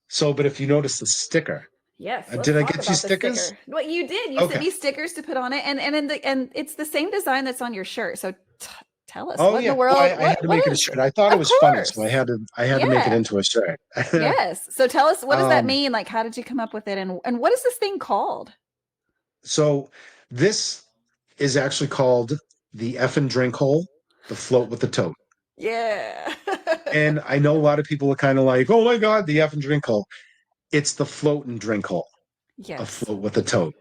Speaker 2: So, but if you notice the sticker,
Speaker 1: Yes, let's
Speaker 2: did I
Speaker 1: talk
Speaker 2: get you
Speaker 1: about the
Speaker 2: stickers?
Speaker 1: sticker. What you did, you sent
Speaker 2: Okay.
Speaker 1: me stickers to put on it, and it's the same design that's on your shirt. So tell us
Speaker 2: Oh
Speaker 1: what in the
Speaker 2: yeah. Well,
Speaker 1: world,
Speaker 2: I had to
Speaker 1: what
Speaker 2: make it a
Speaker 1: is
Speaker 2: shirt.
Speaker 1: it?
Speaker 2: I thought it
Speaker 1: Of
Speaker 2: was funny, so I
Speaker 1: course.
Speaker 2: had to make it
Speaker 1: Yeah.
Speaker 2: into a shirt.
Speaker 1: Yes. So tell us, what does that
Speaker 2: um,
Speaker 1: mean? Like, how did you come up with it, and what is this thing called?
Speaker 2: so this is actually called the effing drink hole, the float with the tote.
Speaker 1: Yeah.
Speaker 2: And I know a lot of people are kind of like, oh my God, the effing drink hole. It's the float and drink hole, a
Speaker 1: Yes.
Speaker 2: float with a tote.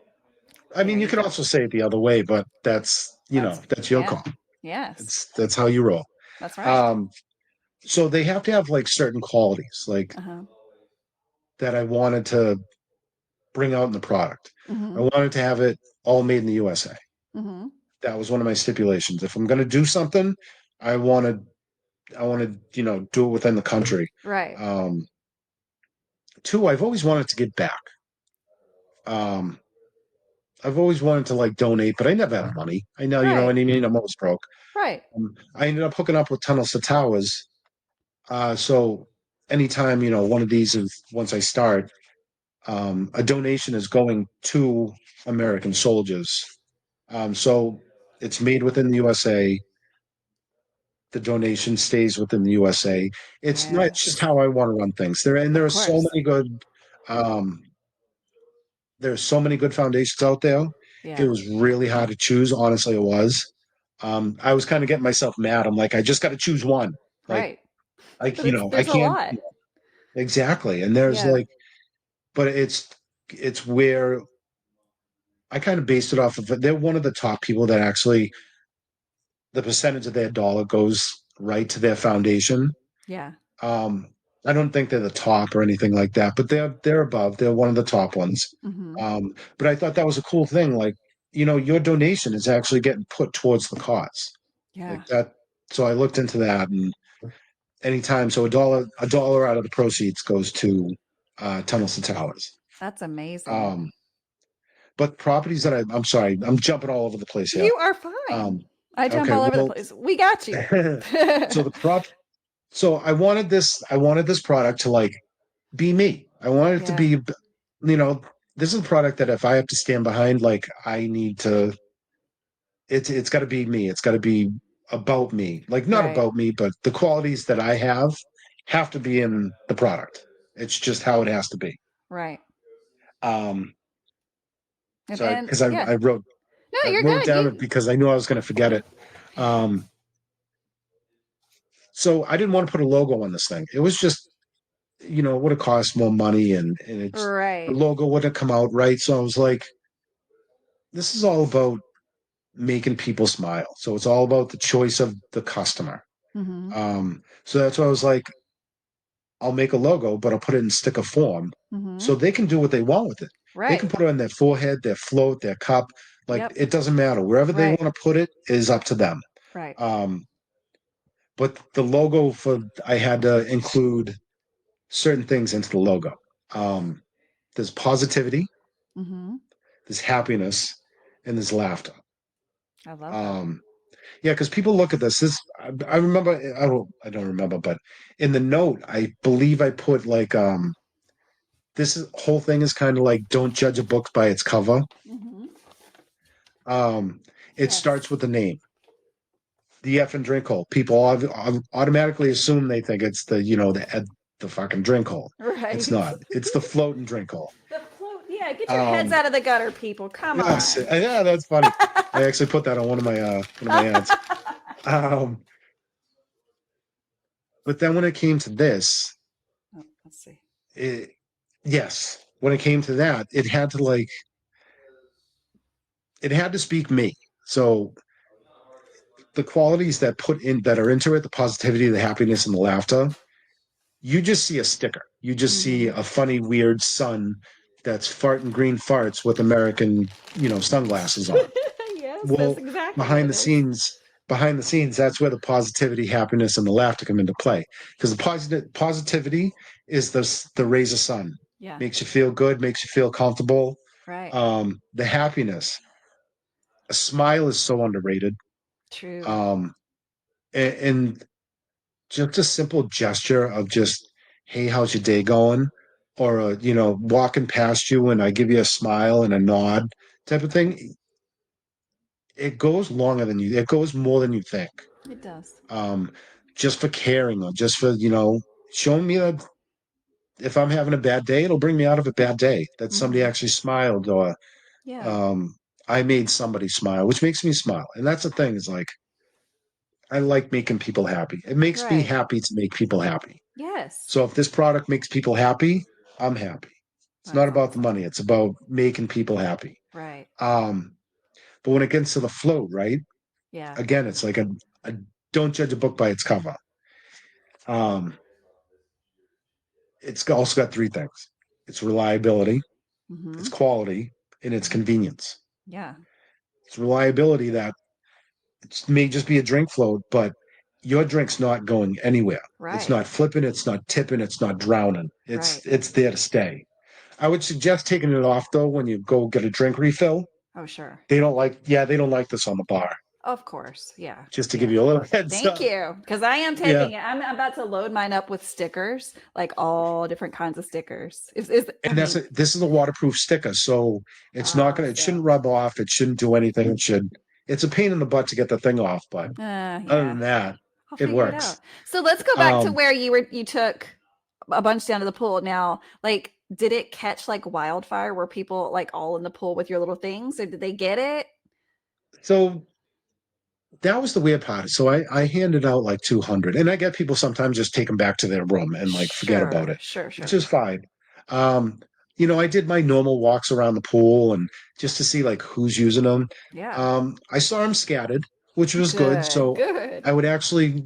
Speaker 2: I mean,
Speaker 1: There
Speaker 2: you
Speaker 1: you
Speaker 2: can
Speaker 1: go.
Speaker 2: also say it the other way, but that's your
Speaker 1: Yeah.
Speaker 2: call.
Speaker 1: Yes.
Speaker 2: That's how you roll.
Speaker 1: That's right.
Speaker 2: Um, so they have to have like certain qualities, like
Speaker 1: Uh-huh.
Speaker 2: that I wanted to bring out in the product. I
Speaker 1: Mm-hmm.
Speaker 2: wanted to have it all made in the USA.
Speaker 1: Mm-hmm.
Speaker 2: That was one of my stipulations. If I'm going to do something, I want to, do it within the country.
Speaker 1: Right.
Speaker 2: Um, Two, I've always wanted to give back. Um, I've always wanted to like donate, but I never had money. I know, you know
Speaker 1: Right.
Speaker 2: what I mean? I'm always broke.
Speaker 1: Right.
Speaker 2: I ended up hooking up with Tunnels to Towers. So anytime, one of these is once I start, a donation is going to American soldiers. So it's made within the USA. The donation stays within the USA. It's not, it's just
Speaker 1: Yes.
Speaker 2: how I want to run things. There
Speaker 1: Of
Speaker 2: are so
Speaker 1: course.
Speaker 2: many good um there's so many good foundations out there. It
Speaker 1: Yeah.
Speaker 2: was really hard to choose. Honestly, it was. I was kind of getting myself mad. I'm like, I just got to choose one. Like,
Speaker 1: Right. But it's
Speaker 2: I
Speaker 1: there's a
Speaker 2: can't
Speaker 1: lot.
Speaker 2: exactly. And there's
Speaker 1: Yeah.
Speaker 2: like, but it's where I kind of based it off of. They're one of the top people that actually the percentage of their dollar goes right to their foundation.
Speaker 1: Yeah.
Speaker 2: Um, I don't think they're the top or anything like that, but they're above. They're one of the top ones.
Speaker 1: Mm-hmm.
Speaker 2: But I thought that was a cool thing. Like, your donation is actually getting put towards the cause.
Speaker 1: Yeah.
Speaker 2: Like that. So I looked into that, and anytime, so a dollar out of the proceeds goes to Tunnels to Towers.
Speaker 1: That's amazing.
Speaker 2: Um, but properties that I'm sorry, I'm jumping all over the place here.
Speaker 1: You are fine.
Speaker 2: Um,
Speaker 1: I jump
Speaker 2: okay,
Speaker 1: all over the
Speaker 2: well,
Speaker 1: place. We got you.
Speaker 2: so so I wanted this product to like be me. I wanted it to
Speaker 1: Yeah.
Speaker 2: be, you know, this is a product that if I have to stand behind, like I need to, it's got to be me. It's got to be about me. Like not
Speaker 1: Right.
Speaker 2: about me, but the qualities that I have to be in the product. It's just how it has to be.
Speaker 1: Right.
Speaker 2: Um, so
Speaker 1: And
Speaker 2: because
Speaker 1: yeah. No,
Speaker 2: I
Speaker 1: you're
Speaker 2: wrote
Speaker 1: good.
Speaker 2: down it because I knew I was going to forget it. Um, so I didn't want to put a logo on this thing. It was just, it would have cost more money and it's the
Speaker 1: Right.
Speaker 2: logo would have come out right. So I was like, this is all about making people smile. So it's all about the choice of the customer.
Speaker 1: Mm-hmm.
Speaker 2: So that's why I was like, I'll make a logo, but I'll put it in sticker form
Speaker 1: Mm-hmm.
Speaker 2: so they can do what they want with it. They can
Speaker 1: Right.
Speaker 2: put it on their forehead, their float, their cup. Like
Speaker 1: Yep.
Speaker 2: it doesn't matter. Wherever they
Speaker 1: Right.
Speaker 2: want to put it is up to them.
Speaker 1: Right.
Speaker 2: Um, but the logo I had to include certain things into the logo. Um, there's positivity,
Speaker 1: Mm-hmm.
Speaker 2: there's happiness, and there's laughter.
Speaker 1: I love that.
Speaker 2: Um, Yeah, because people look at this. I remember. I don't remember, but in the note, I believe I put like whole thing is kind of like don't judge a book by its cover.
Speaker 1: Mm-hmm.
Speaker 2: Um, it
Speaker 1: Yes.
Speaker 2: starts with the name. the effing drink hole. People automatically assume they think it's the, the fucking drink hole. It's
Speaker 1: Right.
Speaker 2: not. It's the floating drink hole.
Speaker 1: The float. Yeah, get your heads
Speaker 2: Um,
Speaker 1: out of the gutter, people. Come
Speaker 2: yes,
Speaker 1: on.
Speaker 2: yeah, that's funny. I actually put that on one of my ads. Um, but then when it came to this,
Speaker 1: Oh, let's see.
Speaker 2: it, yes, when it came to that, it had to speak me. So the qualities that are into it, the positivity, the happiness, and the laughter, you just see a sticker. You just see
Speaker 1: Mm-hmm.
Speaker 2: a funny, weird sun that's farting green farts with American, sunglasses on.
Speaker 1: Yes, that's
Speaker 2: Well,
Speaker 1: exactly what
Speaker 2: behind
Speaker 1: it
Speaker 2: the
Speaker 1: is.
Speaker 2: scenes, that's where the positivity, happiness, and the laughter come into play. Because the positivity is the rays of sun,
Speaker 1: Yeah,
Speaker 2: makes you feel good, makes you feel comfortable.
Speaker 1: right.
Speaker 2: The happiness, a smile is so underrated.
Speaker 1: True.
Speaker 2: Um, and just a simple gesture of just, hey, how's your day going? Or, walking past you and I give you a smile and a nod type of thing. It goes more than you think.
Speaker 1: It does.
Speaker 2: Um, just for caring, or just for, showing me that if I'm having a bad day, it'll bring me out of a bad day, that somebody
Speaker 1: Mm-hmm.
Speaker 2: actually smiled, or,
Speaker 1: Yeah.
Speaker 2: um, I made somebody smile, which makes me smile. And that's the thing, is like, I like making people happy. It makes me
Speaker 1: Right.
Speaker 2: happy to make people happy.
Speaker 1: Yes.
Speaker 2: So if this product makes people happy, I'm happy. It's not
Speaker 1: That's
Speaker 2: about the
Speaker 1: awesome.
Speaker 2: money. It's about making people happy.
Speaker 1: Right.
Speaker 2: Um, but when it gets to the float, right?
Speaker 1: Yeah.
Speaker 2: Again, it's like a don't judge a book by its cover. Um, it's also got three things: it's reliability,
Speaker 1: Mm-hmm.
Speaker 2: it's quality, and it's
Speaker 1: Mm-hmm.
Speaker 2: convenience.
Speaker 1: Yeah.
Speaker 2: It's reliability that it may just be a drink float, but your drink's not going anywhere. It's
Speaker 1: Right.
Speaker 2: not flipping, it's not tipping, it's not drowning.
Speaker 1: Right.
Speaker 2: It's there to stay. I would suggest taking it off though when you go get a drink refill.
Speaker 1: Oh, sure.
Speaker 2: They don't like this on the bar.
Speaker 1: Of course. Yeah.
Speaker 2: Just to give
Speaker 1: Yeah.
Speaker 2: you a little heads
Speaker 1: Thank
Speaker 2: up.
Speaker 1: you. Because I am
Speaker 2: Yeah.
Speaker 1: taking it. I'm about to load mine up with stickers, like all different kinds of stickers. I
Speaker 2: And
Speaker 1: mean,
Speaker 2: this is a waterproof sticker. So it shouldn't
Speaker 1: so,
Speaker 2: rub off. It shouldn't do anything. It's a pain in the butt to get the thing off, but other
Speaker 1: yeah.
Speaker 2: than that,
Speaker 1: I'll
Speaker 2: it
Speaker 1: figure it out.
Speaker 2: works.
Speaker 1: So let's go back to
Speaker 2: Um,
Speaker 1: where you took a bunch down to the pool. Now, like, did it catch like wildfire? Were people like all in the pool with your little things, or did they get it?
Speaker 2: so that was the weird part. So I handed out like 200, and I get people sometimes just take them back to their room and like forget about
Speaker 1: Sure,
Speaker 2: it,
Speaker 1: sure,
Speaker 2: which
Speaker 1: sure.
Speaker 2: is fine. Um, I did my normal walks around the pool and just to see like who's using them.
Speaker 1: Yeah.
Speaker 2: I saw them scattered, which was good.
Speaker 1: Good,
Speaker 2: So
Speaker 1: good.
Speaker 2: I would actually,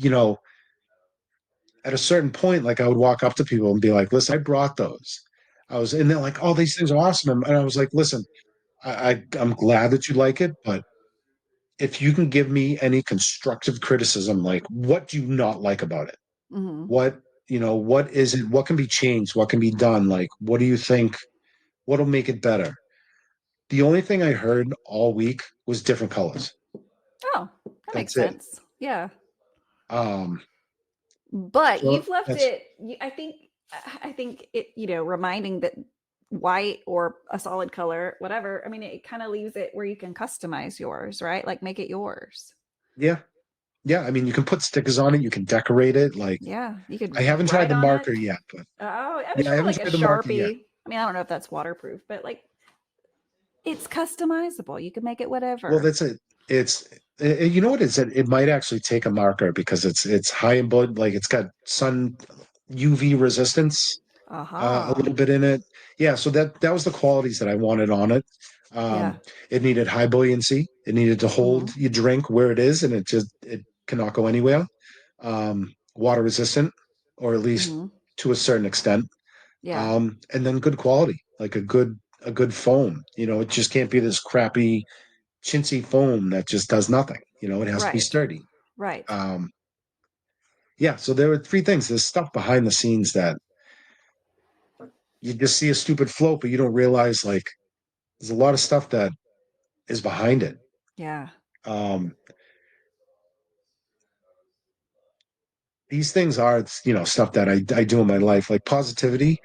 Speaker 2: at a certain point, like I would walk up to people and be like, listen, I brought those. And they're like, oh, these things are awesome. And I was like, listen, I'm glad that you like it, but if you can give me any constructive criticism, like what do you not like about it?
Speaker 1: Hmm.
Speaker 2: What, what is it? What can be changed? What can be done? Like, what do you think? What'll make it better? The only thing I heard all week was different colors.
Speaker 1: Oh, that makes
Speaker 2: That's it.
Speaker 1: sense. Yeah.
Speaker 2: Um,
Speaker 1: But
Speaker 2: so
Speaker 1: you've left
Speaker 2: that's
Speaker 1: it, I think it, reminding that white or a solid color, whatever. I mean, it kind of leaves it where you can customize yours, right? Like make it yours.
Speaker 2: yeah. Yeah. I mean, you can put stickers on it, you can decorate it. Like
Speaker 1: Yeah, you
Speaker 2: I
Speaker 1: could
Speaker 2: haven't tried
Speaker 1: write
Speaker 2: the
Speaker 1: on it.
Speaker 2: marker yet, but
Speaker 1: Oh, I was
Speaker 2: yeah, I
Speaker 1: trying
Speaker 2: haven't
Speaker 1: like a
Speaker 2: tried the marker yet.
Speaker 1: Sharpie. I mean, I don't know if that's waterproof, but like it's customizable. You can make it
Speaker 2: Well,
Speaker 1: whatever.
Speaker 2: that's it. It's you know what it is? It might actually take a marker because it's high in blood, like it's got sun UV resistance a
Speaker 1: Aha.
Speaker 2: little bit in it. Yeah, so that was the qualities that I wanted on it.
Speaker 1: Yeah.
Speaker 2: It needed high buoyancy. It needed to
Speaker 1: Mm-hmm.
Speaker 2: hold your drink where it is, and it cannot go anywhere. Water resistant, or at least
Speaker 1: Mm-hmm.
Speaker 2: to a certain extent.
Speaker 1: Yeah.
Speaker 2: And then good quality, like a good foam. It just can't be this crappy chintzy foam that just does nothing. It has to be
Speaker 1: Right.
Speaker 2: sturdy.
Speaker 1: Right.
Speaker 2: Um, yeah, so there were three things. There's stuff behind the scenes that you just see a stupid float, but you don't realize like there's a lot of stuff that is behind it.
Speaker 1: Yeah.
Speaker 2: Um, these things are, stuff that I do in my life, like positivity.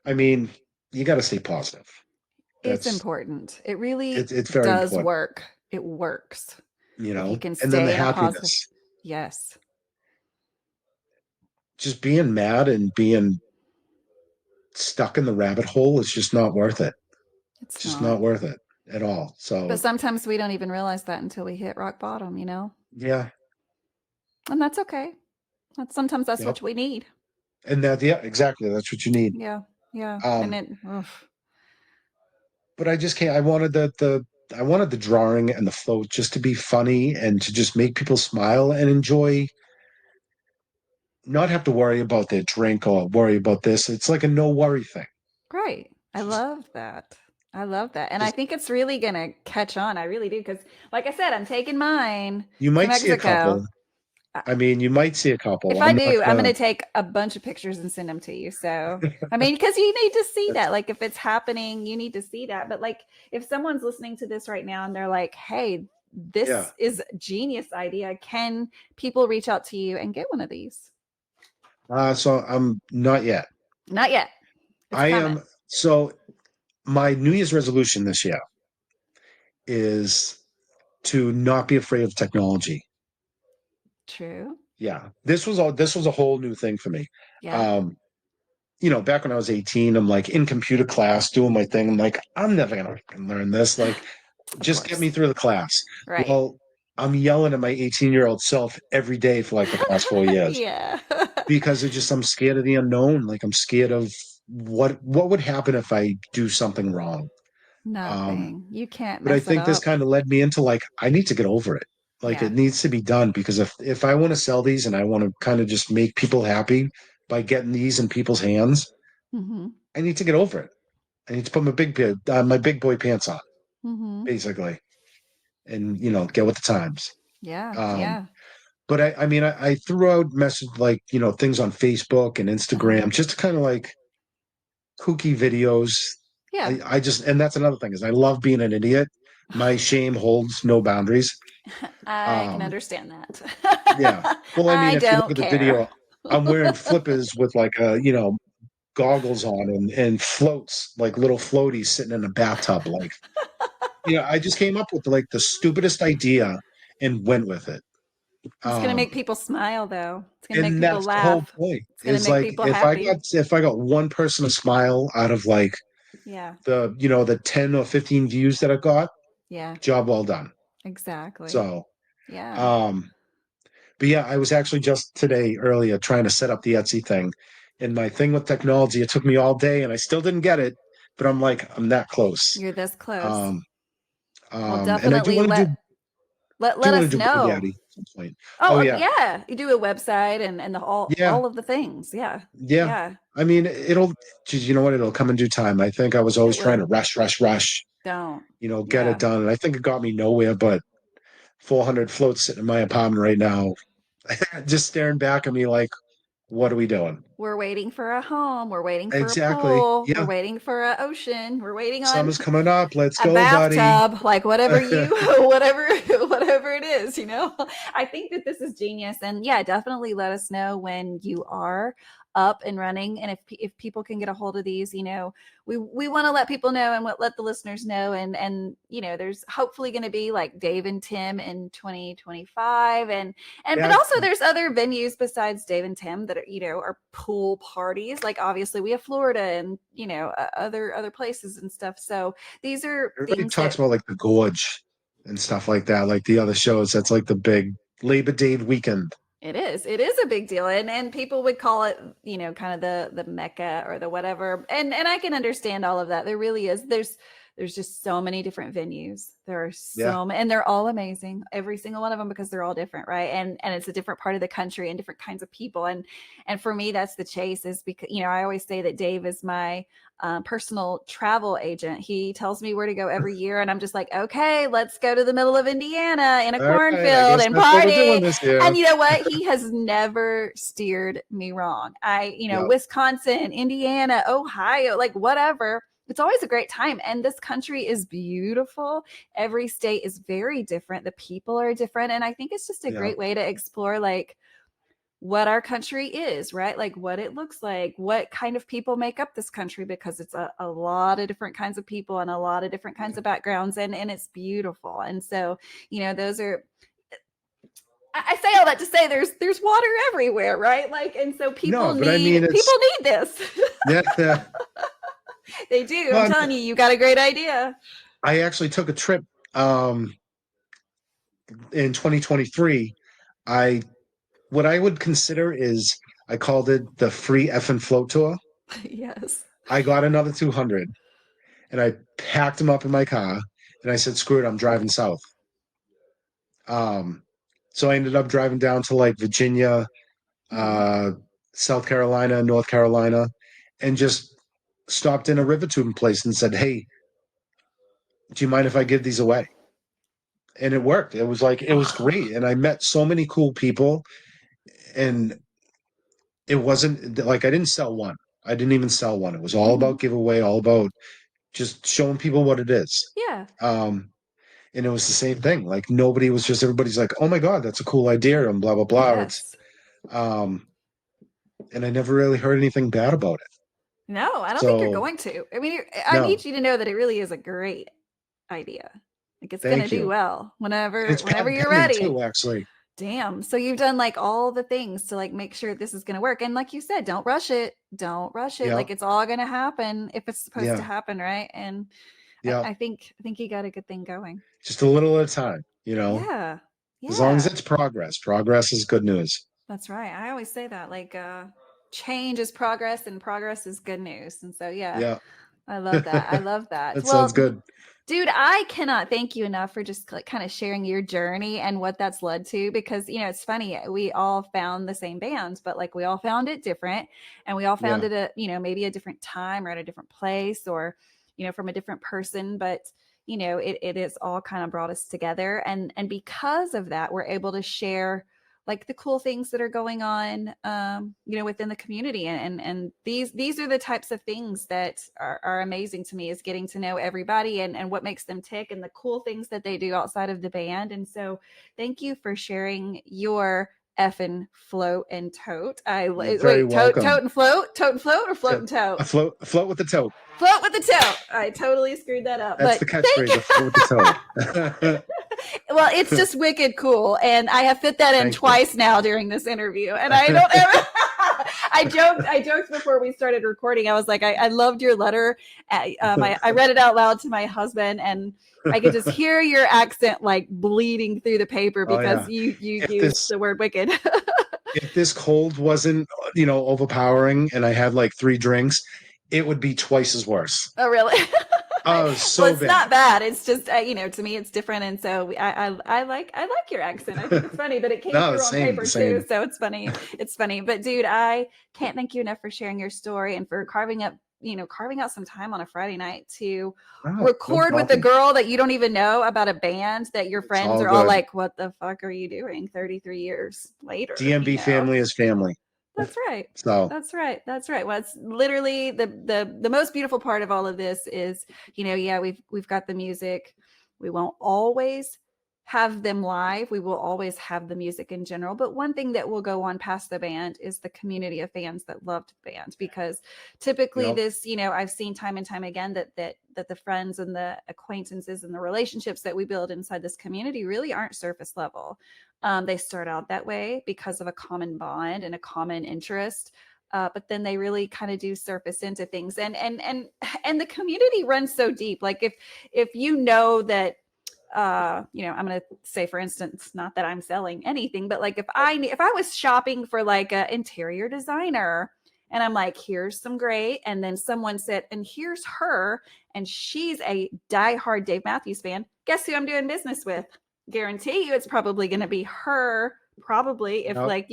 Speaker 2: I mean, you got to stay positive.
Speaker 1: It's
Speaker 2: That's
Speaker 1: important. It really
Speaker 2: it's very
Speaker 1: does
Speaker 2: important,
Speaker 1: work. It works. If you can
Speaker 2: and then the
Speaker 1: stay in a positive.
Speaker 2: happiness.
Speaker 1: Yes.
Speaker 2: Just being mad and being stuck in the rabbit hole is just not worth it.
Speaker 1: It's
Speaker 2: Just
Speaker 1: not.
Speaker 2: not worth it at all.
Speaker 1: But
Speaker 2: So
Speaker 1: sometimes we don't even realize that until we hit rock bottom,
Speaker 2: yeah,
Speaker 1: And that's okay. Sometimes that's
Speaker 2: yep.
Speaker 1: what we need.
Speaker 2: And that, yeah, exactly. That's what you need.
Speaker 1: Yeah. Yeah. And
Speaker 2: Um,
Speaker 1: it, ugh.
Speaker 2: but I just can't. I wanted I wanted the drawing and the float just to be funny and to just make people smile and enjoy, not have to worry about their drink or worry about this. It's like a no worry thing.
Speaker 1: Right. I
Speaker 2: Just
Speaker 1: love that. I love that. And I
Speaker 2: just
Speaker 1: think it's really going to catch on. I really do. Because, like I said, I'm taking mine
Speaker 2: you
Speaker 1: to
Speaker 2: might see a
Speaker 1: Mexico.
Speaker 2: couple. I mean, you might see a couple.
Speaker 1: If I
Speaker 2: I'm not
Speaker 1: do, I'm going
Speaker 2: gonna.
Speaker 1: to take a bunch of pictures and send them to you. So, I mean, because you need to see
Speaker 2: That's
Speaker 1: that. Like, if it's happening, you need to see that. But, like, if someone's listening to this right now and they're like, hey,
Speaker 2: yeah.
Speaker 1: this is a genius idea, can people reach out to you and get one of these?
Speaker 2: So I'm not yet.
Speaker 1: Not yet. It's
Speaker 2: I
Speaker 1: coming.
Speaker 2: am. So my New Year's resolution this year is to not be afraid of technology.
Speaker 1: True.
Speaker 2: Yeah, this was a whole new thing for me.
Speaker 1: Yeah.
Speaker 2: Um, back when I was 18, I'm like in computer class doing my thing. I'm like, I'm never gonna fucking learn this. Like,
Speaker 1: Of
Speaker 2: just get
Speaker 1: course.
Speaker 2: me through the class.
Speaker 1: Right.
Speaker 2: Well, I'm yelling at my 18-year-old self every day for like the past 4 years
Speaker 1: Yeah.
Speaker 2: because I'm scared of the unknown. Like I'm scared of what would happen if I do something wrong. Um,
Speaker 1: Nothing. You can't
Speaker 2: but I
Speaker 1: mess it
Speaker 2: think this
Speaker 1: up.
Speaker 2: kind of led me into like I need to get over it. Like
Speaker 1: Yeah.
Speaker 2: it needs to be done because if I want to sell these and I want to kind of just make people happy by getting these in people's hands,
Speaker 1: Mm-hmm.
Speaker 2: I need to get over it. I need to put my big boy pants on,
Speaker 1: Mm-hmm.
Speaker 2: basically, and get with the times.
Speaker 1: Yeah.
Speaker 2: Um,
Speaker 1: Yeah.
Speaker 2: but I mean, I threw out message like things on Facebook and
Speaker 1: Uh-huh.
Speaker 2: Instagram just to kind of like kooky videos.
Speaker 1: Yeah.
Speaker 2: I just and that's another thing is I love being an idiot. My shame holds no boundaries.
Speaker 1: I can
Speaker 2: Um,
Speaker 1: understand
Speaker 2: yeah.
Speaker 1: that.
Speaker 2: Well, I mean,
Speaker 1: I
Speaker 2: if you look
Speaker 1: don't
Speaker 2: at the
Speaker 1: care.
Speaker 2: video, I'm wearing flippers with like goggles on and floats, like little floaties sitting in a bathtub. Like, I just came up with like the stupidest idea and went with it.
Speaker 1: It's going to
Speaker 2: Um,
Speaker 1: make people smile, though. It's going to make
Speaker 2: and
Speaker 1: people
Speaker 2: that's the whole
Speaker 1: laugh.
Speaker 2: point
Speaker 1: It's going to
Speaker 2: is
Speaker 1: make
Speaker 2: like
Speaker 1: people happy.
Speaker 2: if I got one person to smile out of like
Speaker 1: Yeah.
Speaker 2: the 10 or 15 views that I got,
Speaker 1: Yeah.
Speaker 2: job well done.
Speaker 1: Exactly.
Speaker 2: So,
Speaker 1: Yeah.
Speaker 2: um, but yeah, I was actually just today earlier trying to set up the Etsy thing. And my thing with technology, it took me all day and I still didn't get it, but I'm like, I'm that close.
Speaker 1: You're this close.
Speaker 2: Um,
Speaker 1: Well,
Speaker 2: and I do
Speaker 1: definitely
Speaker 2: want to
Speaker 1: let us
Speaker 2: do
Speaker 1: know.
Speaker 2: GoDaddy at some point. Oh
Speaker 1: Oh,
Speaker 2: yeah.
Speaker 1: yeah. You do a website and the
Speaker 2: Yeah.
Speaker 1: all of the things. Yeah.
Speaker 2: Yeah.
Speaker 1: Yeah.
Speaker 2: I mean, geez, you know what? It'll come in due time. I think I was
Speaker 1: It
Speaker 2: always trying to
Speaker 1: will.
Speaker 2: rush,
Speaker 1: Don't.
Speaker 2: get it
Speaker 1: Yeah.
Speaker 2: done. And I think it got me nowhere, but 400 floats sitting in my apartment right now, just staring back at me like, what are we doing?
Speaker 1: We're waiting for a home. We're waiting for a
Speaker 2: Exactly.
Speaker 1: pool. We're
Speaker 2: Yeah.
Speaker 1: waiting for an ocean. We're waiting on
Speaker 2: Summer's coming up. Let's
Speaker 1: a
Speaker 2: go, buddy.
Speaker 1: bathtub, like whatever you, whatever it is. I think that this is genius. And yeah, definitely let us know when you are up and running. And if people can get a hold of these, we want to let people know and let the listeners know. And there's hopefully going to be like Dave and Tim in 2025. But
Speaker 2: Yeah.
Speaker 1: also there's other venues besides Dave and Tim that are pool parties. Like obviously we have Florida and, other places and stuff. So these are
Speaker 2: Everybody
Speaker 1: things
Speaker 2: talks
Speaker 1: that
Speaker 2: about like the gorge and stuff like that, like the other shows. That's like the big Labor Day weekend.
Speaker 1: it is a big deal. And people would call it, kind of the Mecca or the whatever. And I can understand all of that. There really is. There's just so many different venues. There are
Speaker 2: Yeah.
Speaker 1: so many, and they're all amazing, every single one of them, because they're all different, right? And it's a different part of the country and different kinds of people. And for me, that's the chase, is because I always say that Dave is my personal travel agent. He tells me where to go every year, and I'm just like, okay, let's go to the middle of Indiana in a
Speaker 2: All right. I
Speaker 1: cornfield
Speaker 2: guess
Speaker 1: and
Speaker 2: that's what we're doing
Speaker 1: party.
Speaker 2: this year.
Speaker 1: And you know what? He has never steered me wrong.
Speaker 2: Yep.
Speaker 1: Wisconsin, Indiana, Ohio, like whatever. It's always a great time. And this country is beautiful. Every state is very different. The people are different. And I think it's just a
Speaker 2: Yeah.
Speaker 1: great way to explore like what our country is, right? Like what it looks like, what kind of people make up this country, because it's a lot of different kinds of people and a lot of different kinds of backgrounds, and it's beautiful. And so, those are I say all that to say there's water everywhere, right? Like, and so
Speaker 2: No, but I mean,
Speaker 1: people need this.
Speaker 2: yeah.
Speaker 1: They do. I'm
Speaker 2: Well,
Speaker 1: telling you got a great idea.
Speaker 2: I actually took a trip um, in 2023. I what I would consider is I called it the free effing float tour.
Speaker 1: Yes.
Speaker 2: I got another 200 and I packed them up in my car and I said, screw it, I'm driving south. Um, so I ended up driving down to like Virginia,
Speaker 1: Mm-hmm.
Speaker 2: uh, South Carolina, North Carolina, and just stopped in a river tubing place and said, hey, do you mind if I give these away? And it worked. It was like, it was great.
Speaker 1: Oh.
Speaker 2: And I met so many cool people. And it wasn't like I didn't sell one. I didn't even sell one. It was all
Speaker 1: Mm-hmm.
Speaker 2: about giveaway, all about just showing people what it is.
Speaker 1: Yeah.
Speaker 2: Um, and it was the same thing. Like nobody was just everybody's like, oh my God, that's a cool idea, and blah blah blah. It's
Speaker 1: Yes.
Speaker 2: um and I never really heard anything bad about it.
Speaker 1: No, I don't think you're
Speaker 2: So
Speaker 1: going to. I mean, I
Speaker 2: no,
Speaker 1: need you to know that it really is a great idea. Like it's gonna
Speaker 2: thank
Speaker 1: do
Speaker 2: you.
Speaker 1: well
Speaker 2: And it's
Speaker 1: whenever
Speaker 2: patent
Speaker 1: you're
Speaker 2: pending
Speaker 1: ready.
Speaker 2: too, actually.
Speaker 1: Damn. So you've done like all the things to like make sure this is going to work. And like you said, don't rush it. Don't rush it.
Speaker 2: Yeah,
Speaker 1: Like it's all going to happen if it's supposed to
Speaker 2: yeah,
Speaker 1: happen, right? And
Speaker 2: yeah.
Speaker 1: I think you got a good thing going.
Speaker 2: Just a little at a time,
Speaker 1: Yeah.
Speaker 2: As long as
Speaker 1: Yeah.
Speaker 2: it's progress. Progress is good news.
Speaker 1: That's right. I always say that like change is progress and progress is good news. And so yeah,
Speaker 2: Yeah.
Speaker 1: I love that. I love that.
Speaker 2: That sounds
Speaker 1: Well,
Speaker 2: good.
Speaker 1: dude, I cannot thank you enough for just like kind of sharing your journey and what that's led to because it's funny, we all found the same band, but like we all found it different and we all found
Speaker 2: Yeah.
Speaker 1: it at, maybe a different time or at a different place or, from a different person, but it has all kind of brought us together and because of that, we're able to share like the cool things that are going on within the community and these are the types of things that are amazing to me is getting to know everybody and what makes them tick and the cool things that they do outside of the band. And so thank you for sharing your effing float and tote. I
Speaker 2: You're very
Speaker 1: wait,
Speaker 2: welcome.
Speaker 1: tote and float or float
Speaker 2: Yeah.
Speaker 1: and tote.
Speaker 2: A float with the tote.
Speaker 1: Float with the tote. I totally screwed that up,
Speaker 2: That's
Speaker 1: but
Speaker 2: the
Speaker 1: thank
Speaker 2: catchphrase,
Speaker 1: you.
Speaker 2: a float with the tote.
Speaker 1: Well, it's just wicked cool, and I have fit that in
Speaker 2: Thank you.
Speaker 1: twice now during this interview, and I don't ever. I joked before we started recording. I was like, I loved your letter. I read it out loud to my husband, and I could just hear your accent like bleeding through the paper
Speaker 2: Oh
Speaker 1: because
Speaker 2: yeah.
Speaker 1: you
Speaker 2: If
Speaker 1: used
Speaker 2: this
Speaker 1: the word wicked.
Speaker 2: if this cold wasn't, overpowering and I had like three drinks, it would be twice as worse.
Speaker 1: Oh, really?
Speaker 2: Oh,
Speaker 1: Well,
Speaker 2: so
Speaker 1: it's not
Speaker 2: bad.
Speaker 1: bad. It's just to me, it's different, and so I like your accent. I think it's funny, but it came
Speaker 2: No, the
Speaker 1: through on
Speaker 2: same, the
Speaker 1: paper too,
Speaker 2: same.
Speaker 1: so it's funny. It's funny, but dude, I can't thank you enough for sharing your story and for carving out some time on a Friday night to
Speaker 2: Oh, no
Speaker 1: record with a
Speaker 2: problem.
Speaker 1: girl that you don't even know about a band that your
Speaker 2: It's
Speaker 1: friends
Speaker 2: all
Speaker 1: are all
Speaker 2: good.
Speaker 1: like, "What the fuck are you doing 33 years later?"
Speaker 2: DMB family is family.
Speaker 1: That's right.
Speaker 2: So,
Speaker 1: That's right. That's right. Well, it's literally the most beautiful part of all of this is, yeah, we've got the music. We won't always have them live. We will always have the music in general. But one thing that will go on past the band is the community of fans that loved the band because typically
Speaker 2: yep,
Speaker 1: this, I've seen time and time again that the friends and the acquaintances and the relationships that we build inside this community really aren't surface level. They start out that way because of a common bond and a common interest. But then they really kind of do surface into things and the community runs so deep. Like if you know that I'm going to say, for instance, not that I'm selling anything, but like if I was shopping for like an interior designer and I'm like, here's some great, and then someone said, and here's her, and she's a diehard Dave Matthews fan. Guess who I'm doing business with? Guarantee you, it's probably going to be her. Probably, if
Speaker 2: yep.
Speaker 1: like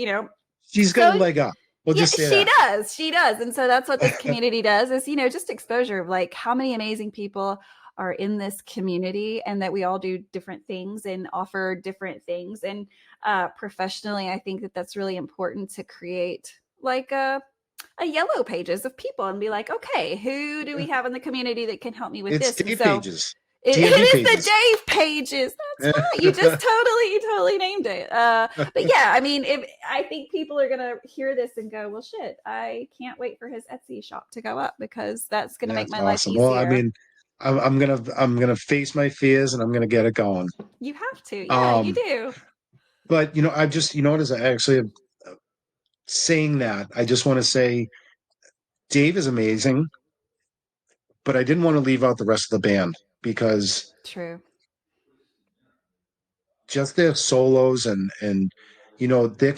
Speaker 2: She's got a
Speaker 1: so
Speaker 2: leg up. We'll
Speaker 1: yeah,
Speaker 2: just say
Speaker 1: she
Speaker 2: that.
Speaker 1: does. She does. And so that's what this community does is, just exposure of like how many amazing people are in this community and that we all do different things and offer different things. And professionally, I think that that's really important to create like a yellow pages of people and be like, okay, who do we have in the community that can help me with
Speaker 2: It's
Speaker 1: this? And
Speaker 2: Dave
Speaker 1: so
Speaker 2: pages,
Speaker 1: it
Speaker 2: DMB
Speaker 1: is the
Speaker 2: pages.
Speaker 1: Dave pages. That's right. You totally named it. But yeah, I mean, if I think people are gonna hear this and go, well, shit, I can't wait for his Etsy shop to go up because that's gonna make
Speaker 2: That's
Speaker 1: my life
Speaker 2: awesome. Well, I
Speaker 1: easier.
Speaker 2: mean, I'm gonna face my fears and I'm gonna get it going.
Speaker 1: You have to, yeah, you
Speaker 2: Um,
Speaker 1: do.
Speaker 2: But I just, what is actually saying that? I just want to say Dave is amazing, but I didn't want to leave out the rest of the band because
Speaker 1: True.
Speaker 2: just their solos and their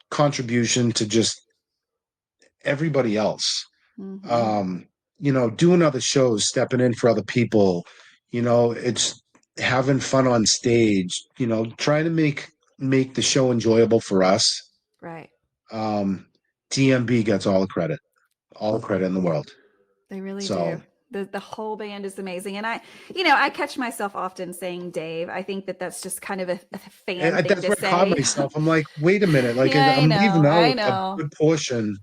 Speaker 2: contribution to just everybody else.
Speaker 1: Mm-hmm.
Speaker 2: Um, doing other shows, stepping in for other people, it's having fun on stage, trying to make the show enjoyable for us.
Speaker 1: Right.
Speaker 2: Um, DMB gets all the credit in the world.
Speaker 1: They really
Speaker 2: So
Speaker 1: do. The whole band is amazing. And I catch myself often saying Dave. I think that that's just kind of a fan thing
Speaker 2: that's
Speaker 1: to
Speaker 2: where I caught
Speaker 1: say.
Speaker 2: myself. I'm like, wait a minute, like
Speaker 1: Yeah, I
Speaker 2: I'm
Speaker 1: know.
Speaker 2: leaving
Speaker 1: I
Speaker 2: out a
Speaker 1: know.
Speaker 2: good portion.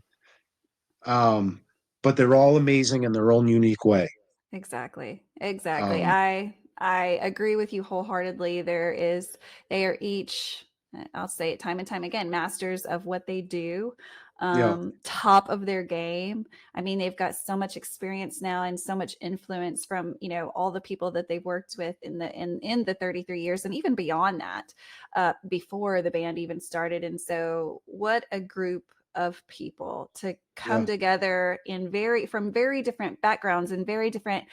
Speaker 2: But they're all amazing in their own unique way.
Speaker 1: Exactly. Exactly.
Speaker 2: Um,
Speaker 1: I agree with you wholeheartedly. They are each, I'll say it time and time again, masters of what they do.
Speaker 2: yeah,
Speaker 1: Top of their game. I mean, they've got so much experience now and so much influence from, all the people that they've worked with in the 33 years and even beyond that, before the band even started. And so what a group of people to come
Speaker 2: yeah,
Speaker 1: together from very different backgrounds and very different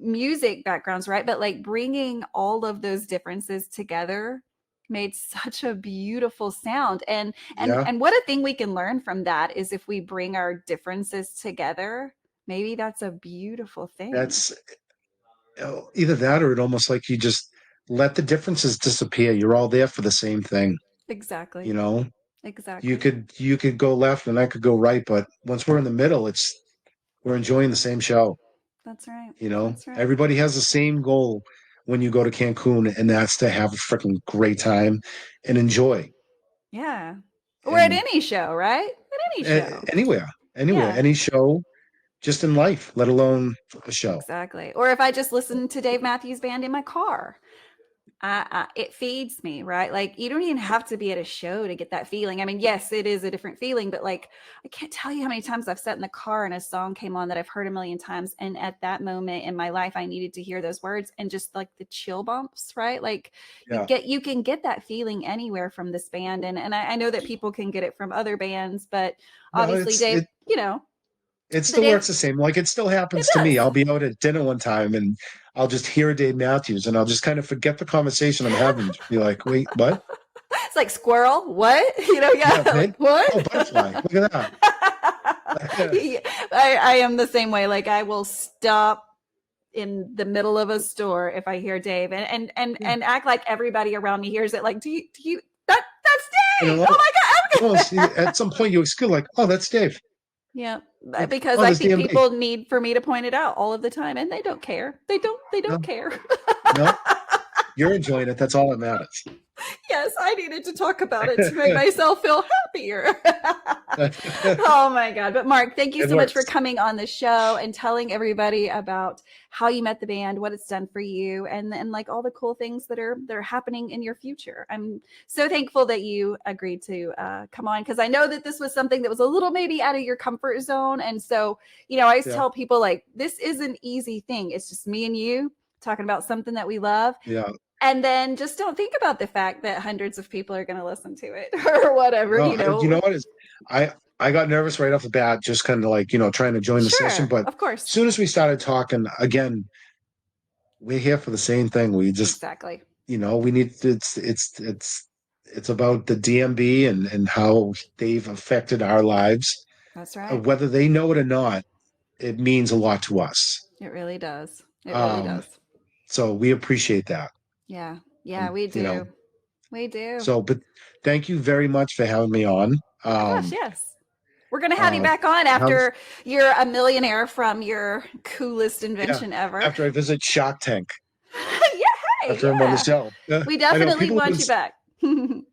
Speaker 1: music backgrounds, right? But like bringing all of those differences together made such a beautiful sound. And and
Speaker 2: yeah.
Speaker 1: and what a thing we can learn from that is if we bring our differences together, maybe that's a beautiful thing.
Speaker 2: That's either that or it almost like you just let the differences disappear. You're all there for the same thing. You
Speaker 1: Exactly.
Speaker 2: know, you
Speaker 1: Exactly.
Speaker 2: could go left and I could go right, but once we're in the middle, we're enjoying the same show.
Speaker 1: That's right. That's right.
Speaker 2: Everybody has the same goal when you go to Cancun, and that's to have a freaking great time and enjoy.
Speaker 1: Yeah. Or at
Speaker 2: And
Speaker 1: any show, right? At any show.
Speaker 2: anywhere,
Speaker 1: Yeah.
Speaker 2: any show, just in life, let alone a show.
Speaker 1: Exactly. Or if I just listen to Dave Matthews Band in my car, it feeds me, right? Like you don't even have to be at a show to get that feeling. I mean, yes, it is a different feeling, but like I can't tell you how many times I've sat in the car and a song came on that I've heard a million times, and at that moment in my life, I needed to hear those words and just like the chill bumps, right? Like
Speaker 2: Yeah.
Speaker 1: you can get that feeling anywhere from this band, and I know that people can get it from other bands, but
Speaker 2: No,
Speaker 1: obviously, Dave,
Speaker 2: it
Speaker 1: the
Speaker 2: still
Speaker 1: Dave,
Speaker 2: works the same. Like it still
Speaker 1: it
Speaker 2: happens to me.
Speaker 1: does.
Speaker 2: I'll be out at dinner one time and I'll just hear Dave Matthews and I'll just kind of forget the conversation I'm having. Just be like, wait, what?
Speaker 1: It's like squirrel. What? Yeah,
Speaker 2: Yeah,
Speaker 1: like what?
Speaker 2: oh, butterfly. Look at that.
Speaker 1: I am the same way. Like I will stop in the middle of a store if I hear Dave and act like everybody around me hears it. Like, do you that's Dave? Oh my
Speaker 2: See, at some point you exclude like, oh, that's Dave.
Speaker 1: yeah,
Speaker 2: Like,
Speaker 1: because
Speaker 2: oh,
Speaker 1: I
Speaker 2: that's
Speaker 1: think
Speaker 2: DMB.
Speaker 1: people need for me to point it out all of the time, and they don't care. They
Speaker 2: No,
Speaker 1: don't care.
Speaker 2: no, you're enjoying it. That's all that matters.
Speaker 1: Yes, I needed to talk about it to make myself feel happier. Oh my God. But Mark, thank you
Speaker 2: It
Speaker 1: so much for
Speaker 2: works.
Speaker 1: coming on the show and telling everybody about how you met the band, what it's done for you, and like all the cool things that are happening in your future. I'm so thankful that you agreed to come on because I know that this was something that was a little maybe out of your comfort zone. And so, I always
Speaker 2: Yeah,
Speaker 1: tell people like this is an easy thing. It's just me and you talking about something that we love.
Speaker 2: yeah.
Speaker 1: And then just don't think about the fact that hundreds of people are going to listen to it or whatever,
Speaker 2: No, you know what is I I got nervous right off the bat, just kind of like trying to join the session.
Speaker 1: Sure,
Speaker 2: But as
Speaker 1: of course.
Speaker 2: soon as we started talking again, we're here for the same thing. We just
Speaker 1: Exactly.
Speaker 2: we need it's about the DMB and how they've affected our lives.
Speaker 1: That's right.
Speaker 2: Whether they know it or not, it means a lot to us.
Speaker 1: It really does. It really
Speaker 2: Um,
Speaker 1: does.
Speaker 2: so we appreciate that.
Speaker 1: Yeah. Yeah,
Speaker 2: And
Speaker 1: we do. We do.
Speaker 2: but thank you very much for having me on.
Speaker 1: Oh my gosh, yes. We're going to have you
Speaker 2: Uh,
Speaker 1: back on
Speaker 2: how's
Speaker 1: after you're a millionaire from your coolest
Speaker 2: yeah,
Speaker 1: invention ever.
Speaker 2: after I visit Shark Tank,
Speaker 1: Yeah, hey,
Speaker 2: after I'm on the
Speaker 1: yeah.
Speaker 2: show.
Speaker 1: We
Speaker 2: I know
Speaker 1: definitely
Speaker 2: people have
Speaker 1: want
Speaker 2: been.
Speaker 1: you back.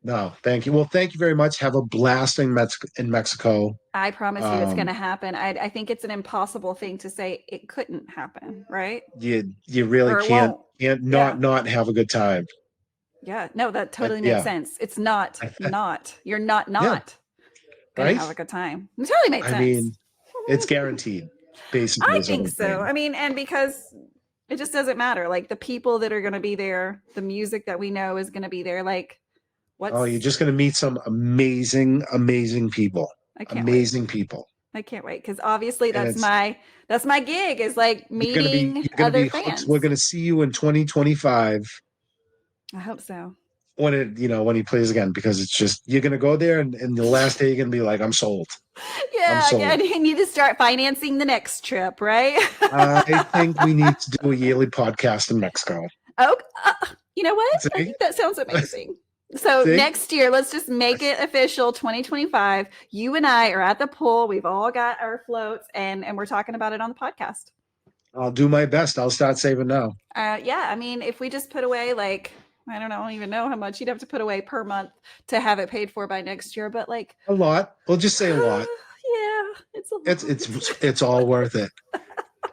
Speaker 2: No, thank you. Well, thank you very much. Have a blast in Mexico.
Speaker 1: I promise you it's going
Speaker 2: Um,
Speaker 1: to happen. I think it's an impossible thing to say it couldn't happen, right?
Speaker 2: you really
Speaker 1: Or it
Speaker 2: can't
Speaker 1: won't.
Speaker 2: can't
Speaker 1: Yeah.
Speaker 2: not have a good time.
Speaker 1: Yeah. No, that totally makes
Speaker 2: Yeah,
Speaker 1: sense. It's not. You're not
Speaker 2: yeah,
Speaker 1: gonna
Speaker 2: right.
Speaker 1: have a good time. It totally made
Speaker 2: I
Speaker 1: sense.
Speaker 2: mean, it's guaranteed. Basically,
Speaker 1: I
Speaker 2: is what
Speaker 1: think
Speaker 2: I'm
Speaker 1: so.
Speaker 2: saying.
Speaker 1: I mean, and because it just doesn't matter. Like the people that are gonna be there, the music that we know is gonna be there. Like
Speaker 2: Oh, you're just going to meet some amazing, amazing people.
Speaker 1: I can't wait.
Speaker 2: Amazing people.
Speaker 1: I can't wait because obviously
Speaker 2: And
Speaker 1: that's my gig is like meeting
Speaker 2: you're going to
Speaker 1: other
Speaker 2: be hooked. We're
Speaker 1: fans.
Speaker 2: going to see you in 2025
Speaker 1: I hope so.
Speaker 2: when he plays again, because it's just, you're going to go there and the last day you're going to be like, I'm sold. I'm
Speaker 1: Yeah,
Speaker 2: sold.
Speaker 1: you need to start financing the next trip, right?
Speaker 2: I think we need to do a yearly podcast in Mexico.
Speaker 1: Oh, you know what?
Speaker 2: See?
Speaker 1: I think that sounds amazing. So
Speaker 2: See?
Speaker 1: next year, let's just make it official 2025. You and I are at the pool. We've all got our floats and we're talking about it on the podcast.
Speaker 2: I'll do my best. I'll start saving now.
Speaker 1: Yeah, I mean, if we just put away like, I don't even know how much you'd have to put away per month to have it paid for by next year, but like
Speaker 2: A lot. We'll just say a lot.
Speaker 1: Yeah, it's a lot.
Speaker 2: It's all worth it.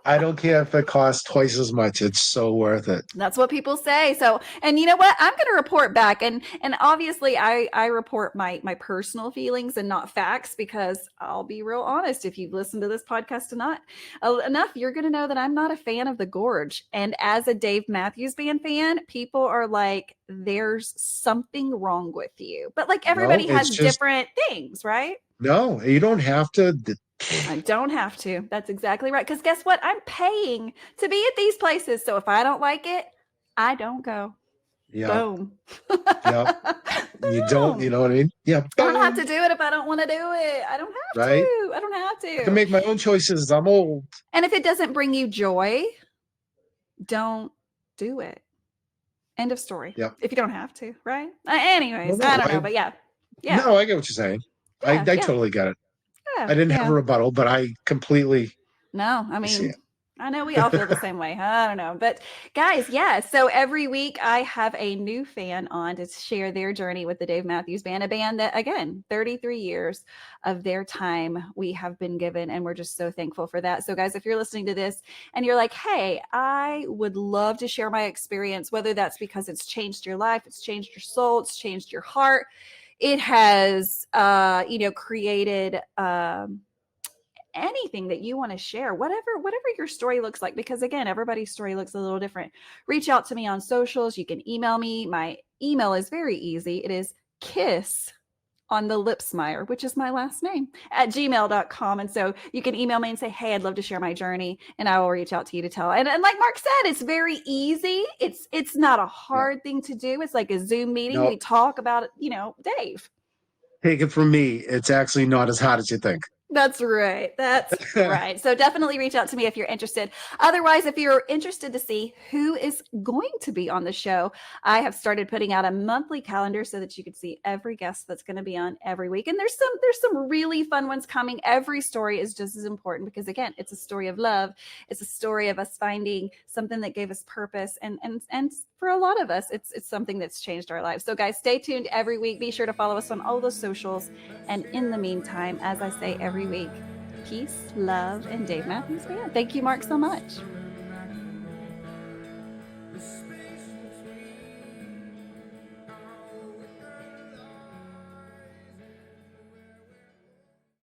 Speaker 2: I don't care if it costs twice as much. It's so worth it.
Speaker 1: That's what people say. So, and you know what? I'm going to report back, and obviously, I report my personal feelings and not facts, because I'll be real honest. If you've listened to this podcast enough, you're going to know that I'm not a fan of the Gorge. And as a Dave Matthews Band fan, people are like, "There's something wrong with you," but like everybody has different things, right?
Speaker 2: No, you don't have to.
Speaker 1: I don't have to. That's exactly right. Because guess what? I'm paying to be at these places. So if I don't like it, I don't go.
Speaker 2: Yeah.
Speaker 1: Boom.
Speaker 2: Yeah. You don't, you know what I mean? Yeah.
Speaker 1: Boom. I don't have to do it if I don't want to do it. I don't have to. I don't have to.
Speaker 2: I can make my own choices. I'm old.
Speaker 1: And if it doesn't bring you joy, don't do it. End of story.
Speaker 2: Yep.
Speaker 1: If you don't have to, right? Anyways, I don't know. But yeah.
Speaker 2: No, I get what you're saying. I totally get it. I didn't have a rebuttal, but I completely.
Speaker 1: No, I mean, I know we all feel the same way. I don't know. But guys, so every week I have a new fan on to share their journey with the Dave Matthews Band, a band that, again, 33 years of their time we have been given. And we're just so thankful for that. So guys, if you're listening to this and you're like, hey, I would love to share my experience, whether that's because it's changed your life, it's changed your soul, it's changed your heart. It has, created anything that you want to share, whatever your story looks like, because again, everybody's story looks a little different. Reach out to me on socials. You can email me. My email is very easy. It is kiss on the Lipsmeyer, which is my last name, at gmail.com. And so you can email me and say, hey, I'd love to share my journey, and I will reach out to you to tell. And like Mark said, it's very easy. It's not a hard thing to do. It's like a Zoom meeting. Nope. We talk about it, Dave.
Speaker 2: Take it from me. It's actually not as hard as you think.
Speaker 1: That's right. That's right. So definitely reach out to me if you're interested. Otherwise, if you're interested to see who is going to be on the show, I have started putting out a monthly calendar so that you can see every guest that's going to be on every week. And there's some really fun ones coming. Every story is just as important because, again, it's a story of love. It's a story of us finding something that gave us purpose. And for a lot of us, it's something that's changed our lives. So guys, stay tuned every week. Be sure to follow us on all the socials. And in the meantime, as I say every week, peace, love, and Dave Matthews Band. Thank you, Mark, so much.